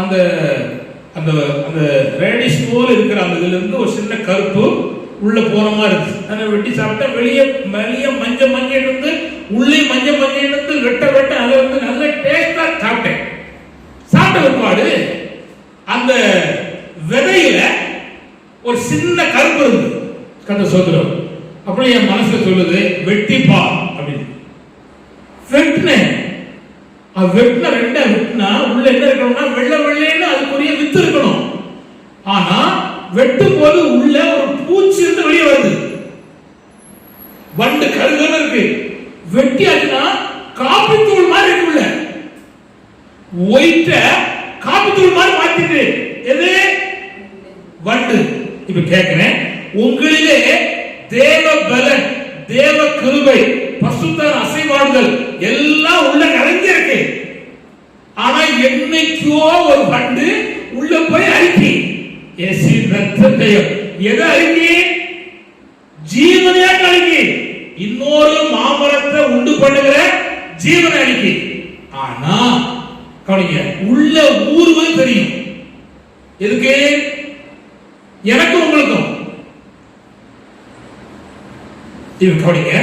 அந்த அந்த அந்த ரேடிஷ் போல இருக்கிற அந்த இதுல இருந்து ஒரு சின்ன கருப்பு உள்ள போற மாதிரி இருந்துச்சு. அதை வெட்டி சாப்பிட்டா வெளியே வெளியே மஞ்சள் மஞ்சள் இருந்து உள்ளே மஞ்சள் மஞ்சள் இருந்து வெட்ட வெட்ட அதை வந்து நல்ல டேஸ்டா சாப்பிட்டேன். சாப்பிட்ட ஒருபாடு அந்த விதையில ஒரு சின்ன கருப்பு இருந்து கண்ட சோதரம். அப்படி என் மனசுல சொல்லுது, வெட்டிப்பா அப்படின்னு. வெட்டினேன். வெட்டின ரெண்டா வெட்டினா உள்ள என்ன இருக்கணும்னா வெள்ளை வெள்ளைன்னு அதுக்குரிய வித்து இருக்கணும். ஆனா வெட்டும் போது உள்ள ஒரு பூச்சி இருந்து வெளியே வருது, வண்டு கருகன்னு இருக்கு. வெட்டியாச்சுன்னா காபி தூள் மாதிரி இருக்குள்ள, ஒயிட்ட காபி தூள் மாதிரி மாத்திட்டு எது வண்டு. இப்ப கேட்கிறேன், உங்களிலே தேவ பலன், தேவ கிருபை, பசுத்த அசைவாடுதல் எல்லாம் உள்ள நிறைஞ்சு இருக்கு. ஆனா என்னைக்கோ ஒரு வண்டு உள்ள போய் அரிக்கி எதை அரிக்கி, ஜீவனையா அரிக்கி, இன்னொரு மாமரத்தை உண்டு பண்ணுகிற ஜீவனை அரிக்கி. ஆனா கவனிங்க, உள்ள ஊறுவது தெரியும். எதுக்கு? எனக்கும் உங்களுக்கும். கவனிங்க,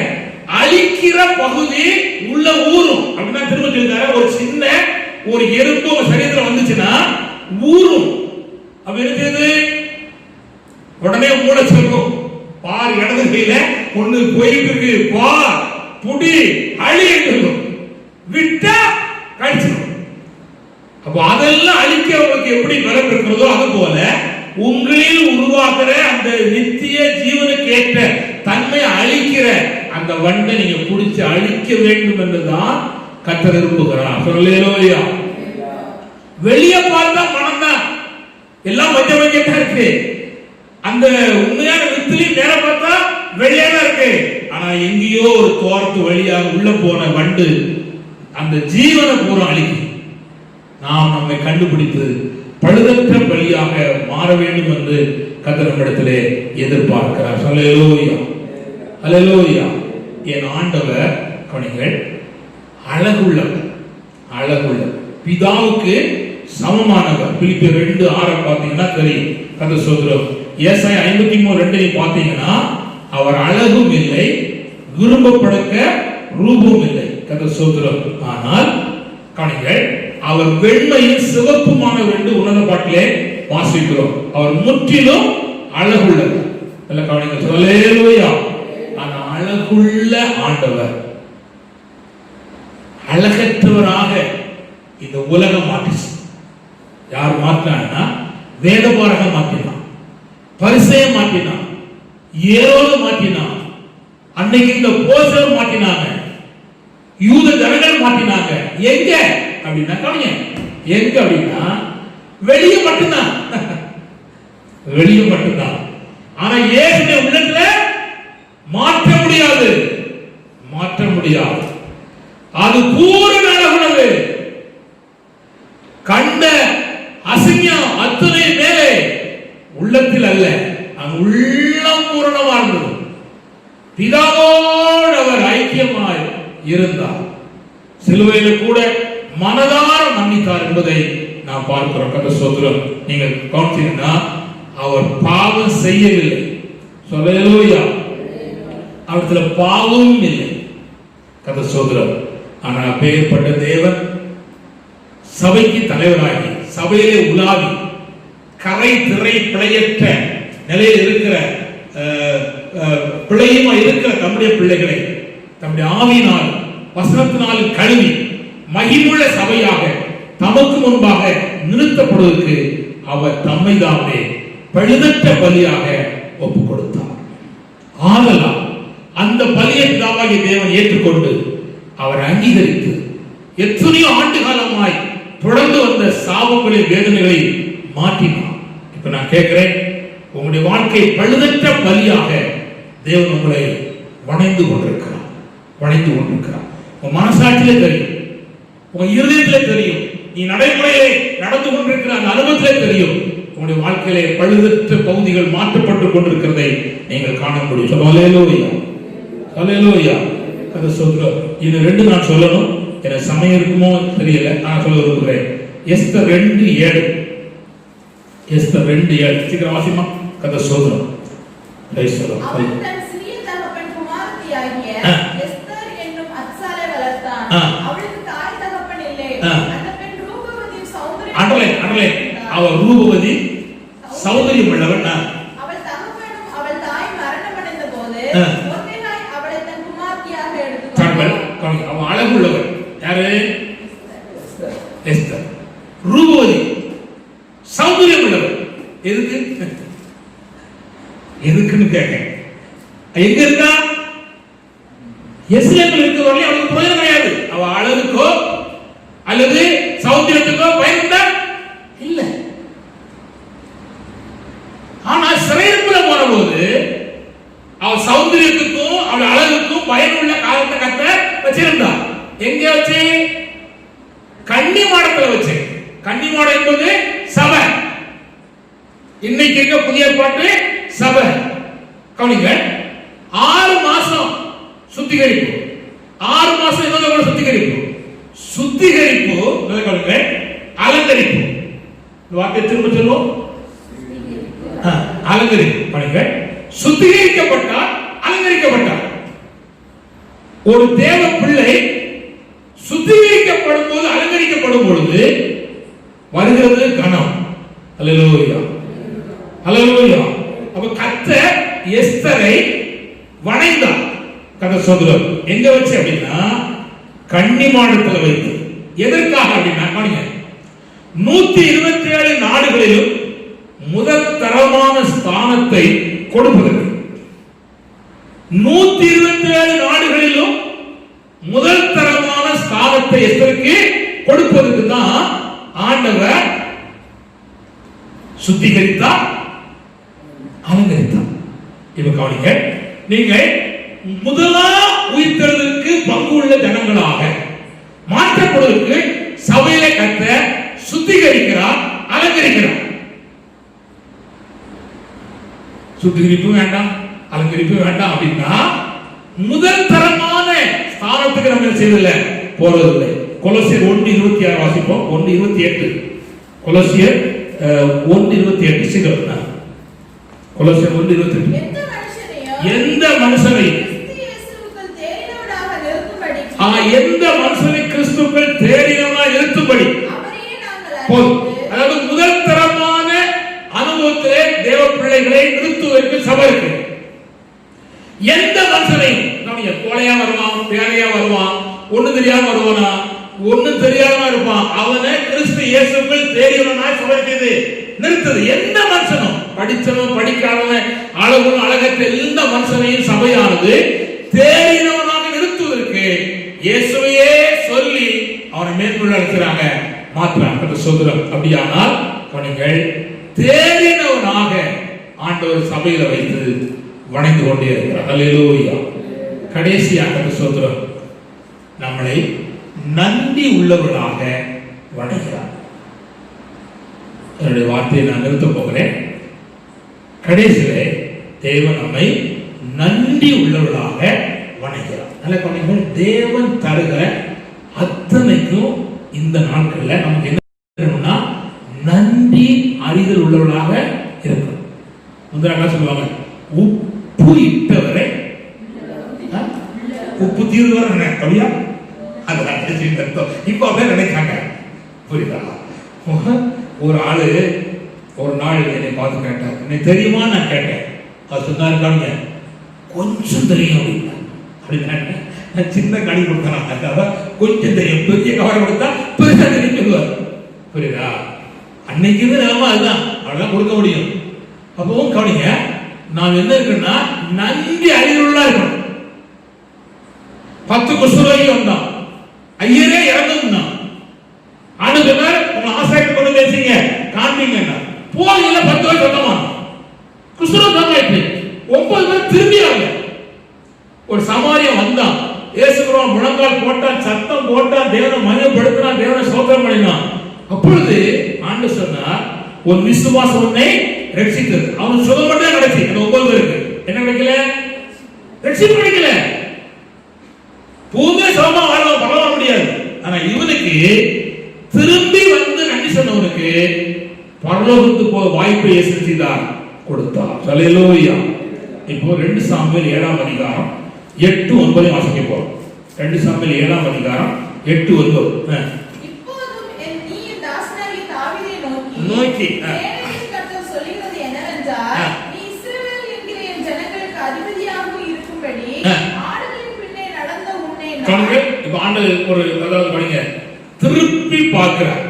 அழிக்கிற பகுதி உள்ள ஊறும். அப்படின்னா திரும்ப சொல்லிட்டாரு, ஒரு சின்ன ஒரு எறும்பு சரீரத்தில் வந்துச்சுன்னா ஊறும். அப்ப இருக்குது உடனே மூட சொல்லும், பார் இடது கையில ஒண்ணு போயிட்டு இருக்கு, பார் புடி அழி சொல்லும், விட்டா கழிச்சிடும். அப்ப அதெல்லாம் அழிக்க உங்களுக்கு எப்படி பலம் இருக்கிறதோ அது போல உங்களில் உருவாக்குற அந்த நித்திய ஜீவனுக்கு ஏற்ற தன்மை அழிக்கிற அந்த வண்டை நீங்க பிடிச்சு அழிக்க வேண்டும் என்றுதான் கர்த்தர் விரும்புகிறார். சொல்லேலோயா. வெளியே பார்த்தா மனம் தான் எல்லாம் மஞ்ச மஞ்சா இருக்கு, அந்த உண்மையான வித்துலையும் நேர பார்த்தா வெளியே தான் இருக்கு. ஆனா எங்கேயோ ஒரு தோரத்து வழியாக உள்ள போன வண்டு அந்த ஜீவனை பூரா அழிக்கும். நாம் நம்மை கண்டுபிடித்து பழுதற்ற பலியாக மாற வேண்டும் என்று கர்த்தர் நம்மிடத்திலே எதிர்பார்க்கிறார். அல்லேலூயா அல்லேலூயா. என் ஆண்டவர் கவனிங்கள், அழகுள்ளவர், அழகுள்ளவர். பிதாவுக்கு சமமானவர். பிலிப்பியர் 2:6 பாத்தீங்கன்னா தெரியும். கர்த்தர் ஸ்தோத்திரம். ஏசாயா 53:2 பாத்தீங்கன்னா அவர் அழகும் இல்லை, விரும்பப்படக்க ரூபமும் இல்லை. கர்த்தர் ஸ்தோத்திரம். ஆனால் கவனிங்கள், அவர் வெண்மையும் சிவப்புமானவர் என்று உன்னத பாட்டிலே வாசிக்கிறோம். அவர் முற்றிலும் அழகுள்ளவர். நல்ல கவனிங்கள். ஹல்லேலூயா. அந்த அழகுள்ள ஆண்டவர் அழகற்றவராக இந்த உலகம் மாற்றிச்சு. யார் மாற்றினா? வேதபாரகம் மாற்றினான், பரிசேயன் மாற்றினான், ஏரோது மாற்றினான், அன்னைக்கு இந்த போசர் மாற்றினாங்க, யூத ஜனங்கள் மாற்றினாங்க. எங்க அப்படின்னா கவனிங்க, எங்க அப்படின்னா வெளியே மட்டும்தான், வெளியே மட்டும்தான். ஆனா இயேசுவின் உள்ளத்துல மாற்ற முடியாது, மாற்ற முடியாது. அது பூரண அழகுள்ளது. கண்ட அசிங்கம் அத்தனை மேலே உள்ளத்தில் அல்ல, அங்கு உள்ளம் பூரணமானது. பிதாவோடு அவர் ஐக்கியமாய் இருந்தார். சிலுவையில் கூட மனதார மன்னித்தார் என்பதை நாம் பார்க்கிறோம். கர்த்தர் ஸ்தோத்திரம். நீங்கள் கவனிச்சீங்கன்னா அவர் பாவம் செய்யவில்லை. ஹல்லேலூயா. அவர்ல பாவமும் இல்லை. கர்த்தர் ஸ்தோத்திரம். ஆனா அப்பேற்பட்ட தேவன் சபைக்கு தலைவராகி சபையிலே உலாவி கரை திரை பிழையற்ற நிலையில் இருக்கிற பிழையுமா இருக்கிற தம்முடைய பிள்ளைகளை தம்முடைய ஆவியினால் வசனத்தினால் கழுவி மகிமுள்ள சபையாக தமக்கு முன்பாக நிறுத்தப்படுவதற்கு அவர் தம்மை தாமே பழுதற்ற பலியாக ஒப்புக் கொடுத்தார். ஆதலால் அந்த பலியை பிதாவாகிய தேவன் ஏற்றுக்கொண்டு அவர் அங்கீகரித்து எத்தனையோ ஆண்டு காலமாய் தொடர்ந்து வந்த சாபங்களை வேதனைகளை மாற்றினார். இப்ப நான் கேட்கிறேன், உங்களுடைய வாழ்க்கை பழுதற்ற பலியாக தேவன் உங்களை வணைந்து கொண்டிருக்கிறார், வணைந்து கொண்டிருக்கிறார். உங்க மனசாட்சியிலே தெரியும், உங்க இருதயத்திலே தெரியும், நீ நடைமுறையிலே நடந்து கொண்டிருக்கிற அந்த அனுபவத்திலே தெரியும். உங்களுடைய வாழ்க்கையிலே பழுதற்ற பகுதிகள் மாற்றப்பட்டுக் கொண்டிருக்கிறதை நீங்கள் காண முடியும். ஹல்லேலூயா, ஹல்லேலூயா. கர்த்தர் ஸ்தோத்திரம். இது ரெண்டு நான் சொல்லணும், எனக்கு சமயம் இருக்குமோ தெரியல, நான் சொல்ல விரும்புகிறேன். எஸ்தர் 2:7, எஸ்தர் 2:7 சீக்கிரம் வாசிமா. கர்த்தர் ஸ்தோத்திரம். அவன் தன் சிறிய தகப்பன் குமாரத்தியாகிய எஸ்தர் என்னும் அத்சாலை வளர்த்தான். அவளுக்கு தாய் தகப்பன் இல்லை. அந்த பெண் ரூபவதி சௌந்தரியம், அவள் ரூபவதி சௌந்தரியம் உள்ளவள். அவள் தகப்பனும் அவள் தாய் மரணமடைந்த போது மொர்தெகாய் அவளை தன் குமாரத்தியாக எடுத்துக்கொண்டான். அவள் அழகுள்ளவள். யாரு? எஸ்தர். ரூபவதி சௌந்தரியம் உள்ளவள். எதுக்கு எதுக்குன்னு கேட்க, எங்க இருக்கா? எஸ்லேமில் இருக்கிறவர்களே அவளுக்கு பிரயோஜனம் கிடையாது. அவ அழகுக்கோ அல்லது சௌந்தரியத்துக்கோ பயன்பட இல்ல. ஆனா சிறையிருப்புல போன போது அவள் சௌந்தரியத்துக்கும் அவள் அழகுக்கும் பயனுள்ள காலத்தை கத்த வச்சிருந்தா. எங்க வச்சு? கன்னிமாடத்துல வச்சு. கன்னிமாடம் என்பது சபை. இன்னைக்கு இருக்க புதிய பாட்டு சபை. கவனிங்க, 6 மாசம் சுத்திகரிப்பு, 6 மாசம் இன்னொரு சுத்திகரிப்பு. சுத்திகரிப்பு கவனிங்க, அலங்கரிப்பு. இந்த வார்த்தை திரும்ப சொல்லுவோம். அலங்கரிப்பு. கவனிங்க, சுத்திகரிக்கப்பட்டார், அலங்கரிக்கப்பட்டார். ஒரு தேவ பிள்ளை சுத்திகரிக்கப்படும் போது, அலங்கரிக்கப்படும் பொழுது வருகிறது கணம். ஹல்லேலூயா, ஹல்லேலூயா. அப்ப கர்த்தர் எஸ்தரை வணைந்தார். கர்த்தர் சொல்றார் எங்க வச்சு அப்படின்னா கன்னிமாடத்துல வைத்து. எதற்காக அப்படின்னா கவனிங்க, 127 நாடுகளிலும் முதல் தரமான ஸ்தானத்தை கொடுப்பதற்கு. 127 நாடுகளிலும் முதல் தரமான ஸ்தானத்தை எஸ்தருக்கு கொடுப்பதற்கு தான் ஆண்டவர் சுத்திகரித்தார், அலங்கரித்தார். இப்ப கவனிங்க, நீங்க முதலாம் உயிர்த்தெழுதலுக்கு பங்கு உள்ள ஜனங்களாக மாற்றப்படுவதற்கு சபையிலே கர்த்தர் சுத்திகரிக்கிறார், அலங்கரிக்கிறார். சுத்திகரிப்பு வேண்டாம், அலங்கரிப்பு வேண்டாம் அப்படின்னா முதல் தரமான ஸ்தானத்துக்கு நம்ம செய்தல போறதில்லை. கொலோசியர் 1:26 வாசிப்போம். 1:28 கொலோசியர் 1:28 சீக்கிரம். கொலோசியர் 1:28. எந்த மனுஷனை எந்த மனுஷனை கிறிஸ்துவுக்குள் தேறினவனாய் இருக்கும்படி, அதாவது முதல் தரமான அனுபவத்திலே தேவ பிள்ளைகளை நிறுத்துவதற்கு சபை இருக்கு. எந்த மனுஷனையும் கோழையா வருவான், பேரையா வருவான், ஒண்ணு தெரியாம வருவானா, ஒண்ணு தெரியாம இருப்பான், அவனை கிறிஸ்து இயேசுக்குள் தேறினவனாய் சபை நிறுத்துது. எந்த மனுஷனும் படிச்சவன் படிக்காதவன் அழகும் அழகற்ற எந்த மனுஷனையும் சபையானது தேறினவனாக நிறுத்துவதற்கு இயேசுவையே சொல்லி அவனை மேற்கொள்ள அழைக்கிறாங்க, மாற்றாங்க சொல்றோம். அப்படியானால் நீங்கள் தேறினவனாக ஆண்டவர் சபையில வைத்து வணங்கி கொண்டே இருக்கிறார். அல்லேலூயா. கடைசியாக சொல்றோம், நம்மளை நன்றி உள்ளவர்களாக வணங்குகிறார். என்னுடைய வார்த்தையை நான் நிறுத்த போகிறேன். கடைசியிலே தேவன் நம்மை நன்றி உள்ளவர்களாக வணங்குகிறார். நல்ல கவனிங்கள், தேவன் தருகிற அத்தனைக்கும் இந்த நாட்கள்ல நமக்கு என்ன நன்றி அறிதல் உள்ளவர்களாக இருக்கணும். முதலாக சொல்லுவாங்க, உப்பு இட்டவரை உப்பு தீர்வரை அப்படியா, இப்ப அப்படியே நினைச்சாங்க. புரியுதா? ஒரு ஆளு ஒரு நாள் என்னை பார்த்து கேட்டார், என்னை தெரியுமா? நான் கேட்டேன். அவர் சொன்னாரு, கொஞ்சம் தெரியும் அப்படின்னா. நான் சின்ன கனி கொடுத்தேன், கொஞ்சம் தெரியும். பெரிய கவலை கொடுத்தா பெருசா தெரியும் சொல்லுவார். புரியுதா? அன்னைக்கு நிலைமை அதுதான், அவ்வளவுதான் கொடுக்க முடியும். அப்பவும் கவனிங்க, நாம் என்ன இருக்குன்னா நன்றி அறிவுள்ளா இருக்கணும். 10 குஷ்டரோகி வந்தான், ஐயரே இறந்தும் ஆண்டு சொன்னார், உங்க ஆசாரியை கொண்டு பேசிங்க காண்பீங்க. போகல 10 பேர் சொந்தமா குஷ்டரோகம் சொன்னாயிட்டு 9 பேர் திரும்பி வரல. ஒரு சமாரியம் வந்தான், இயேசுகிறோம் முழங்கால் போட்டான், சத்தம் போட்டான், தேவனை மகிமைப்படுத்தினான், தேவனை ஸ்தோத்திரம் பண்ணினான். அப்பொழுது ஆண்டு சொன்னார், ஒரு விசுவாசம் உன்னை ரட்சித்தது. அவன் சுகம் மட்டும் கிடைச்சி, அந்த 9 பேருக்கு என்ன கிடைக்கல? ரட்சிப்பு கிடைக்கல. பூமி சமமா வாழ முடியாது. ஆனா இவனுக்கு திரும்பி வந்து நன்றி சொன்னவனுக்கு பரலோகத்துக்கு போக வாய்ப்பை இயேசு செய்தார், கொடுத்தார். அல்லேலூயா. இப்போ 2 சாமுவேல் 7ஆம் அதிகாரம் 8-9 வாசிக்க போறோம். 2 சாமுவேல் 7ஆம் அதிகாரம் 8-9. நோக்கி சொல்லுகிறது என்னவென்றால், நீ இஸ்ரவேல் என்கிற என் ஜனங்களுக்கு அதிபதியாக இருக்கும்படி ஆடுகளின் பின்னே நடந்த உன்னை நான். இப்ப ஆண்டு ஒரு அதாவது படிங்க, திருப்பி பார்க்கிறார்.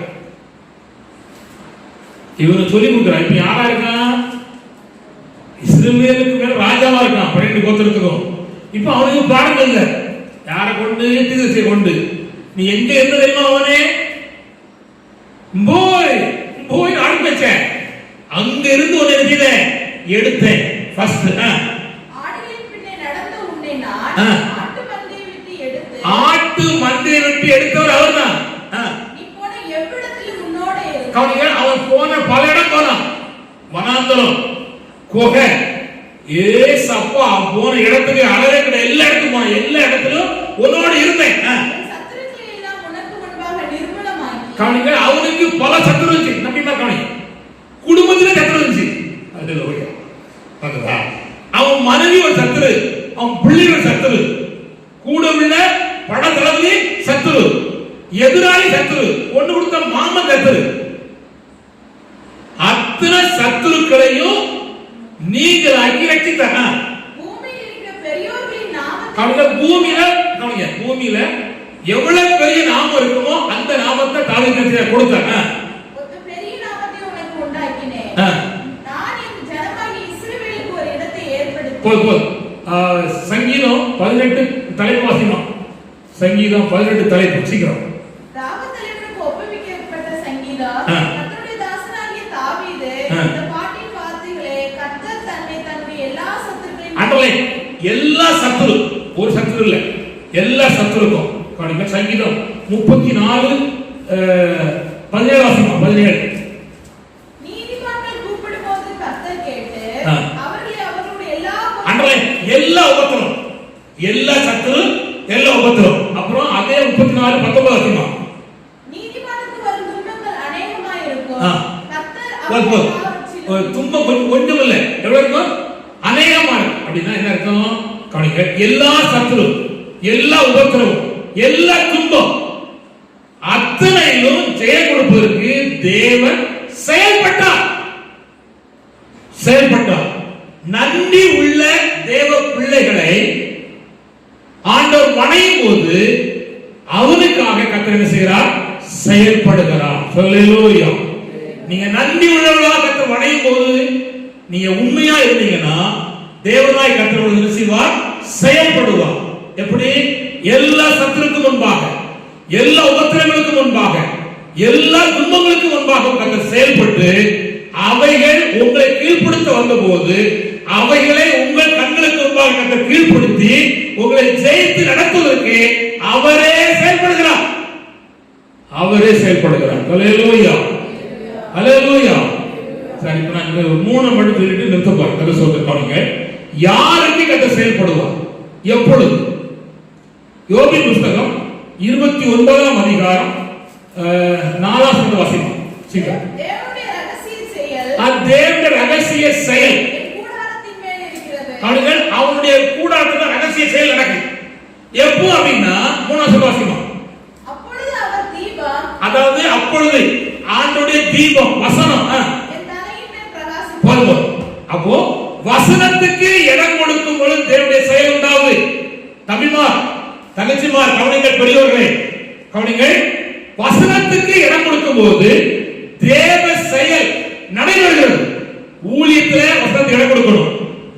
இவனை சொல்லி கொடுக்கிறார். இப்ப யாரா இருக்கான்? இஸ்ரவேலுக்கு மேல ராஜாவா இருக்கான், 12 கோத்திரத்துக்கும். இப்ப அவனுக்கு பாடம் இல்ல, யாரை கொண்டு? தீர்க்கதரிசியை கொண்டு. நீ எங்க இருந்து தெரியுமா? அவனே போய் ஆரம்பிச்சேன், அங்க இருந்து ஒரு எழுதிய எடுத்தேன். ஃபர்ஸ்ட் ஆடுகளின் பின்னே நடந்த உன்னை நான் ஆட்டு மந்தையை விட்டு எடுத்து. ஆட்டு மந்தையை விட்டு எடுத்தவர் அவர்தான். நீ போன எவ்விடத்திலும் உன்னோட இரு. கவனிங்க, அவன் போன பல இடம் போனான். வனாந்தரம், குகை, ஏசப்பா போன இடத்துக்கு அளவே கிடையாது. எல்லா இடத்துக்கும் போன, எல்லா இடத்திலும் உன்னோட இருந்தேன். சத்துருக்களை எல்லாம் உனக்கு முன்பாக நிர்மூலமாக்கி. கவனிங்க, அவனுக்கு பல சத்துரு இருந்துச்சு. நம்பிமா கவனிங்க, குடும்பத்திலே சத்துரு இருந்துச்சு. அவன் மனைவி ஒரு சத்துரு, அவன் பிள்ளைகள் சத்துரு, கூட உள்ள பட தளபதி சத்துரு, எதிராளி சத்துரு, ஒண்ணு கொடுத்த மாமன் சத்துரு. அத்தனை சத்துருக்களையும் நீங்களாக்கி ரட்சித்தார். பூமியில் இருக்கிற பெரியோர்களின் நாமத்தை, பூமியில எவ்வளவு பெரிய நாமம் இருக்குமோ அந்த நாமத்தை தாவீதுக்கு கொடுத்தார். ஒரு பெரிய நாமத்தை உனக்கு உண்டாக்கினேன். நான் என் ஜனமாகிய இஸ்ரவேலுக்கு ஒரு இடத்தை ஏற்படுத்தினேன். சங்கீதம் 18 தலைப்பு வாசிக்கணும். சங்கீதம் 18 தலைப்பு சீக்கிரம். ராகத்தலைவனுக்கு ஒப்புவிக்கப்பட்ட சங்கீதம். கர்த்தருடைய தாசனாகிய தாவீது இந்த பாட்டின் வார்த்தைகளே, கர்த்தர் தன்னுடைய எல்லா சத்துருக்களையும், எல்லா சத்துரு, ஒரு சத்துரு இல்ல, எல்லா சத்துருக்கும். சங்கீதம் 34 17 வாசிக்கணும். 17. நீதிமான்கள் கூப்பிடும்போது கர்த்தர் கேட்டு அவர்களை அவர்களுடைய எல்லா உபத்திரம், எல்லா சத்துரு, எல்லா உபத்திரம். அப்புறம் அதே 34 19 வாசிக்கணும். நீதிமானுக்கு வரும் துன்பங்கள் அநேகமாய் இருக்கும். துன்பம் கொஞ்சம் இல்ல, எவ்வளவு இருக்கும்? அநேகமா இருக்கு. அப்படின்னா என்ன அர்த்தம்? கவனிங்க, எல்லா சத்துரு, எல்லா உபத்திரவம், எல்லா துன்பம் அத்தனையிலும் ஜெயம் கொடுப்பதற்கு தேவன் செயல்பட்டார். நன்றி உள்ள தேவ பிள்ளைகளை ஆண்டவர் வணையும் போது அவனுக்காக கர்த்தர் என்ன செய்கிறார்? செயல்படுகிறார். ஹல்லேலூயா. நீங்க நன்றி உள்ளவர்களாக கர்த்தர் வணையும் போது, நீங்க உண்மையா இருந்தீங்கன்னா தேவனாய் கர்த்தர் என்ன செய்வார்? செயல்படுவார். எப்படி? எல்லா சத்துருக்கும் முன்பாக, எல்லா உபத்திரங்களுக்கு முன்பாக, எல்லா துன்பங்களுக்கு முன்பாக கர்த்தர் செயல்பட்டு அவைகள் உங்களை கீழ்ப்படுத்த வந்தபோது அவைகளை உங்கள் கண்களுக்கு முன்பாக கர்த்தர் கீழ்ப்படுத்தி உங்களை ஜெயித்து நடத்துவதற்கு அவரே செயல்படுகிறார். ஹல்லேலூயா, ஹல்லேலூயா. சரி, இப்ப நான் 3 மட்டும் சொல்லிட்டு நிறுத்த போறேன். கர்த்தர் சொல்றாங்க, யாருக்கு கர்த்தர் செயல்படுவார், எப்பொழுது? யோபின் புத்தகம் 29ஆம் அதிகாரம் 4ஆம் வாசிப்போம். சீக்கிரம். தேவனுடைய ரகசிய செயல் கூடாரத்தின் மேல் இருக்கிறது. அவனுடைய கூடாரத்துல ரகசிய செயல் நடக்குது. எப்போ அப்படின்னா 3ஆம் வாசிப்போம். அப்பொழுது அவர் தீபம், அதாவது அப்பொழுது ஆண்டவருடைய தீபம் வசனம் என் தலையின் மேல் பிரகாசிக்கும். அப்போ வசனத்துக்கு இடம் கொடுக்கும் பொழுது தேவனுடைய செயல் உண்டாகுது. தம்பிமார், தங்கச்சிமார், கவனிங்கள், பெரியவர்களே கவனிங்கள். வசனத்துக்கு இடம் கொடுக்கும் போது தேவ செயல் நடைபெறுகிறது. ஊழியத்திலே வசனத்துக்கு இடம் கொடுக்கணும்,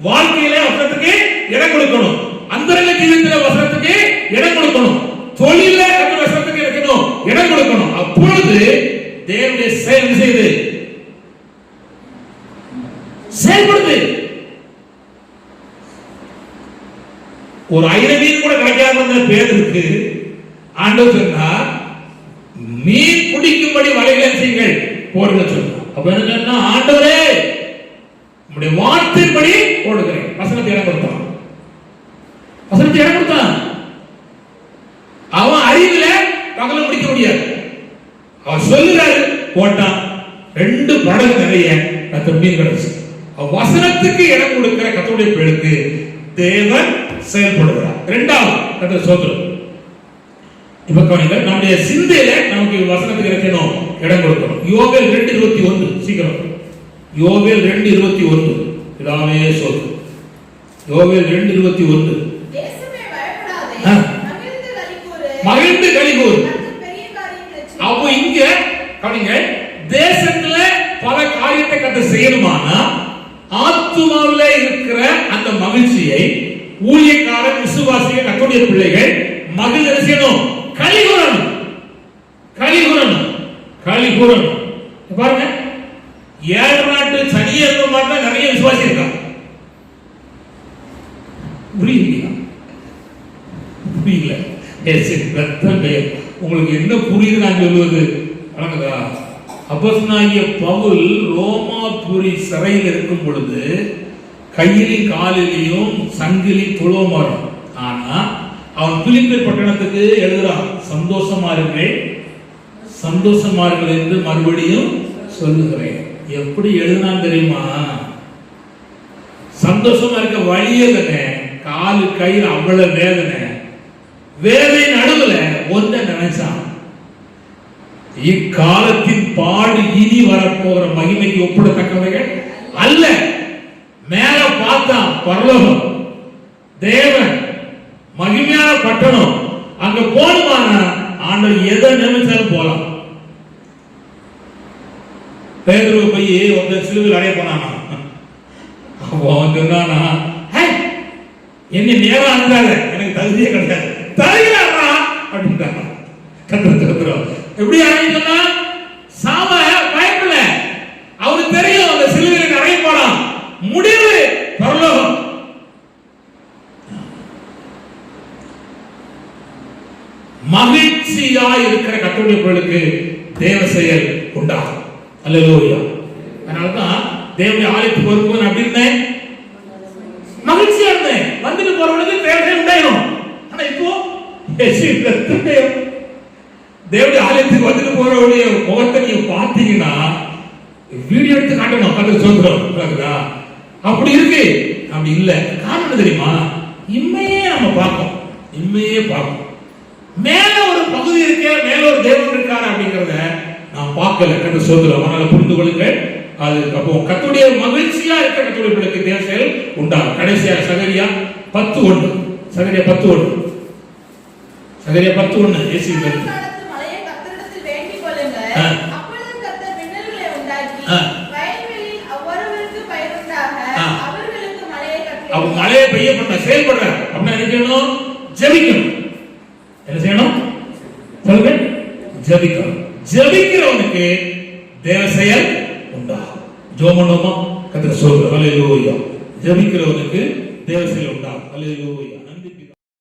வாழ்க்கையிலே வசனத்துக்கு இடம் கொடுக்கணும், அந்தரங்க ஜீவியத்திலே வசனத்துக்கு இடம் கொடுக்கணும், தொழிலே வசனத்துக்கு இருக்கணும், இடம் கொடுக்கணும். அப்பொழுது தேவனுடைய செயல் செய்து செயல்படுது. ஒரு 5 மீன் கூட கிடைக்காத பேருக்கு ஆண்டவர் சொன்னார், மீன் பிடிக்கும்படி வலைகளை செய்யுங்கள் போடுங்க சொன்னார். அப்ப என்ன சொன்னா? ஆண்டவரே உம்முடைய வார்த்தையின்படி போடுகிறேன். வசனத்தை இடம் கொடுத்தான். அவன் அறிவுல பகல முடிக்க முடியாது. அவன் சொல்லுறாரு, போட்டான். 2 படகு நிறைய கர்த்தர் மீன் கிடைச்சு. வசனத்துக்கு இடம் கொடுக்கிற கர்த்தருடைய பிள்ளைக்கு தேவன் செயல்படுகிறார். 2வது கர்த்தர் சோதரம். இப்ப கவனிங்க, நம்முடைய சிந்தையில நமக்கு வசனத்துக்கு இருக்கணும், இடம் கொடுக்கணும். யோவேல் 2:21. சீக்கிரம். யோவேல் 2:21. பிதாவே சோதரம். யோவேல் 2:21. தேசமே பயப்படாதே, மகிழ்ந்து களிகூர். பெரிய காரியங்களை செய். அப்போ இங்க கவனிங்க, தேசத்துல பல காரியத்தை கர்த்தர் செய்யணுமானா ஆத்துமாவிலே இருக்கிற அந்த மகிழ்ச்சியை ஊழியக்காரன், விசுவாசிகள், கர்த்தருடைய பிள்ளைகள் மகிழ்ச்சி செய்யணும், களிகூறணும். பாருங்க, 7 நாட்டு சனியே இருக்க மாட்டா நிறைய விசுவாசி இருக்காங்க. புரியல? உங்களுக்கு என்ன புரியுது நான் சொல்லுவது? அப்போஸ்தலனாகிய பவுல் ரோமாபுரி சிறையில் இருக்கும் பொழுது கையிலும் காலிலையும் சங்கிலி துளோமாறும். ஆனா அவன் பிலிப்பி பட்டணத்துக்கு எழுதுறான், சந்தோஷமா இருங்கள் என்று மறுபடியும் சொல்லுகிறேன். எப்படி எழுதினான் தெரியுமா? சந்தோஷமா இருக்க வழியே தானே, காலு கையில் அவ்வளவு வேதனை நடுவுல ஒன்றை நினைச்சான், இக்காலத்தின் பாடு இனி வரப்போகிற மகிமைக்கு ஒப்பிடத்தக்கவைகள் அல்ல. மேல பார்த்தான், பரலோகம், தேவன், மகிமையான பட்டணம். அங்க போனுமான ஆண்டவர் எதை நினைச்சாலும் போலாம். பேதுருவை போய் ஒருத்தர் சிலுவையில் அடைய போனானா, அவன் சொன்னானா, என்ன நேரம் அனுதால, எனக்கு தகுதியே கிடையாது, தகுதியாரா அப்படின்ட்டாங்க. எப்படி சொன்னா சாம பயப்படல, அவருக்கு தெரியும் அந்த சிலுவையில் அடைய போலாம், முடிவு பரலோகம். மகிழ்ச்சியா இருக்கிற கர்த்தருடைய பிள்ளைகளுக்கு தேவ செயல் உண்டாகும். அல்லேலூயா. அதனாலதான் தேவனுடைய ஆலயத்துக்கு வரும்போது அப்படி இருந்தேன், மகிழ்ச்சியா இருந்தேன், வந்துட்டு போறவங்களுக்கு தேவ செயல் உண்டாயிரும். ஆனா இப்போ தேவனுடைய ஆலயத்துக்கு வந்துட்டு போறவருடைய முகத்தை நீங்க பார்த்தீங்கன்னா வீடியோ எடுத்து காட்டணும், கர்த்தருக்கு ஸ்தோத்திரம். அப்படி இருக்கு. அப்படி இல்ல. காரணம் தெரியுமா? இம்மையே நம்ம பார்ப்போம், இம்மையே பார்ப்போம். மேல ஒரு பகுதி இருக்கே, மேல ஒரு தேவன் இருக்காரு அப்படிங்கறத நான் பார்க்கல. கர்த்தருக்கு ஸ்தோத்திரம். அதனால புரிந்து கொள்ளுங்கள். அது அப்போ கர்த்தருடைய மகிழ்ச்சியா இருக்க கர்த்தருடைய பிள்ளைக்கு தேவ செயல் உண்டாகும். கடைசியாக சகரியா 10:1, சகரியா 10:1, சகரியா 10:1 இயேசு காலத்து மழையை கர்த்தரிடத்தில் வேண்டிக் கொள்ளுங்கள். அப்பொழுது கர்த்தர் மின்னல்களை உண்டாக்கி வயல்வெளியில் ஒவ்வொருவருக்கு பயிருண்டாக அவர்களுக்கு மழையை கட்டளை. அவ மழையை பெய்ய பண்ண செயல்படுறார். அப்படின்னா என்ன செய்யணும்? ஜெபிக்கணும். என்ன செய்யணும் சொல்லுங்க? ஜெபிக்கணும். ஜெபிக்கிறவனுக்கு தேவ செயல் உண்டாகும். ஜெபம் பண்ணுவோமா? கர்த்தருக்கு ஸ்தோத்திரம். ஹல்லேலூயா. ஜெபிக்கிறவனுக்கு தேவ செயல் உண்டாகும். ஹல்லேலூயா.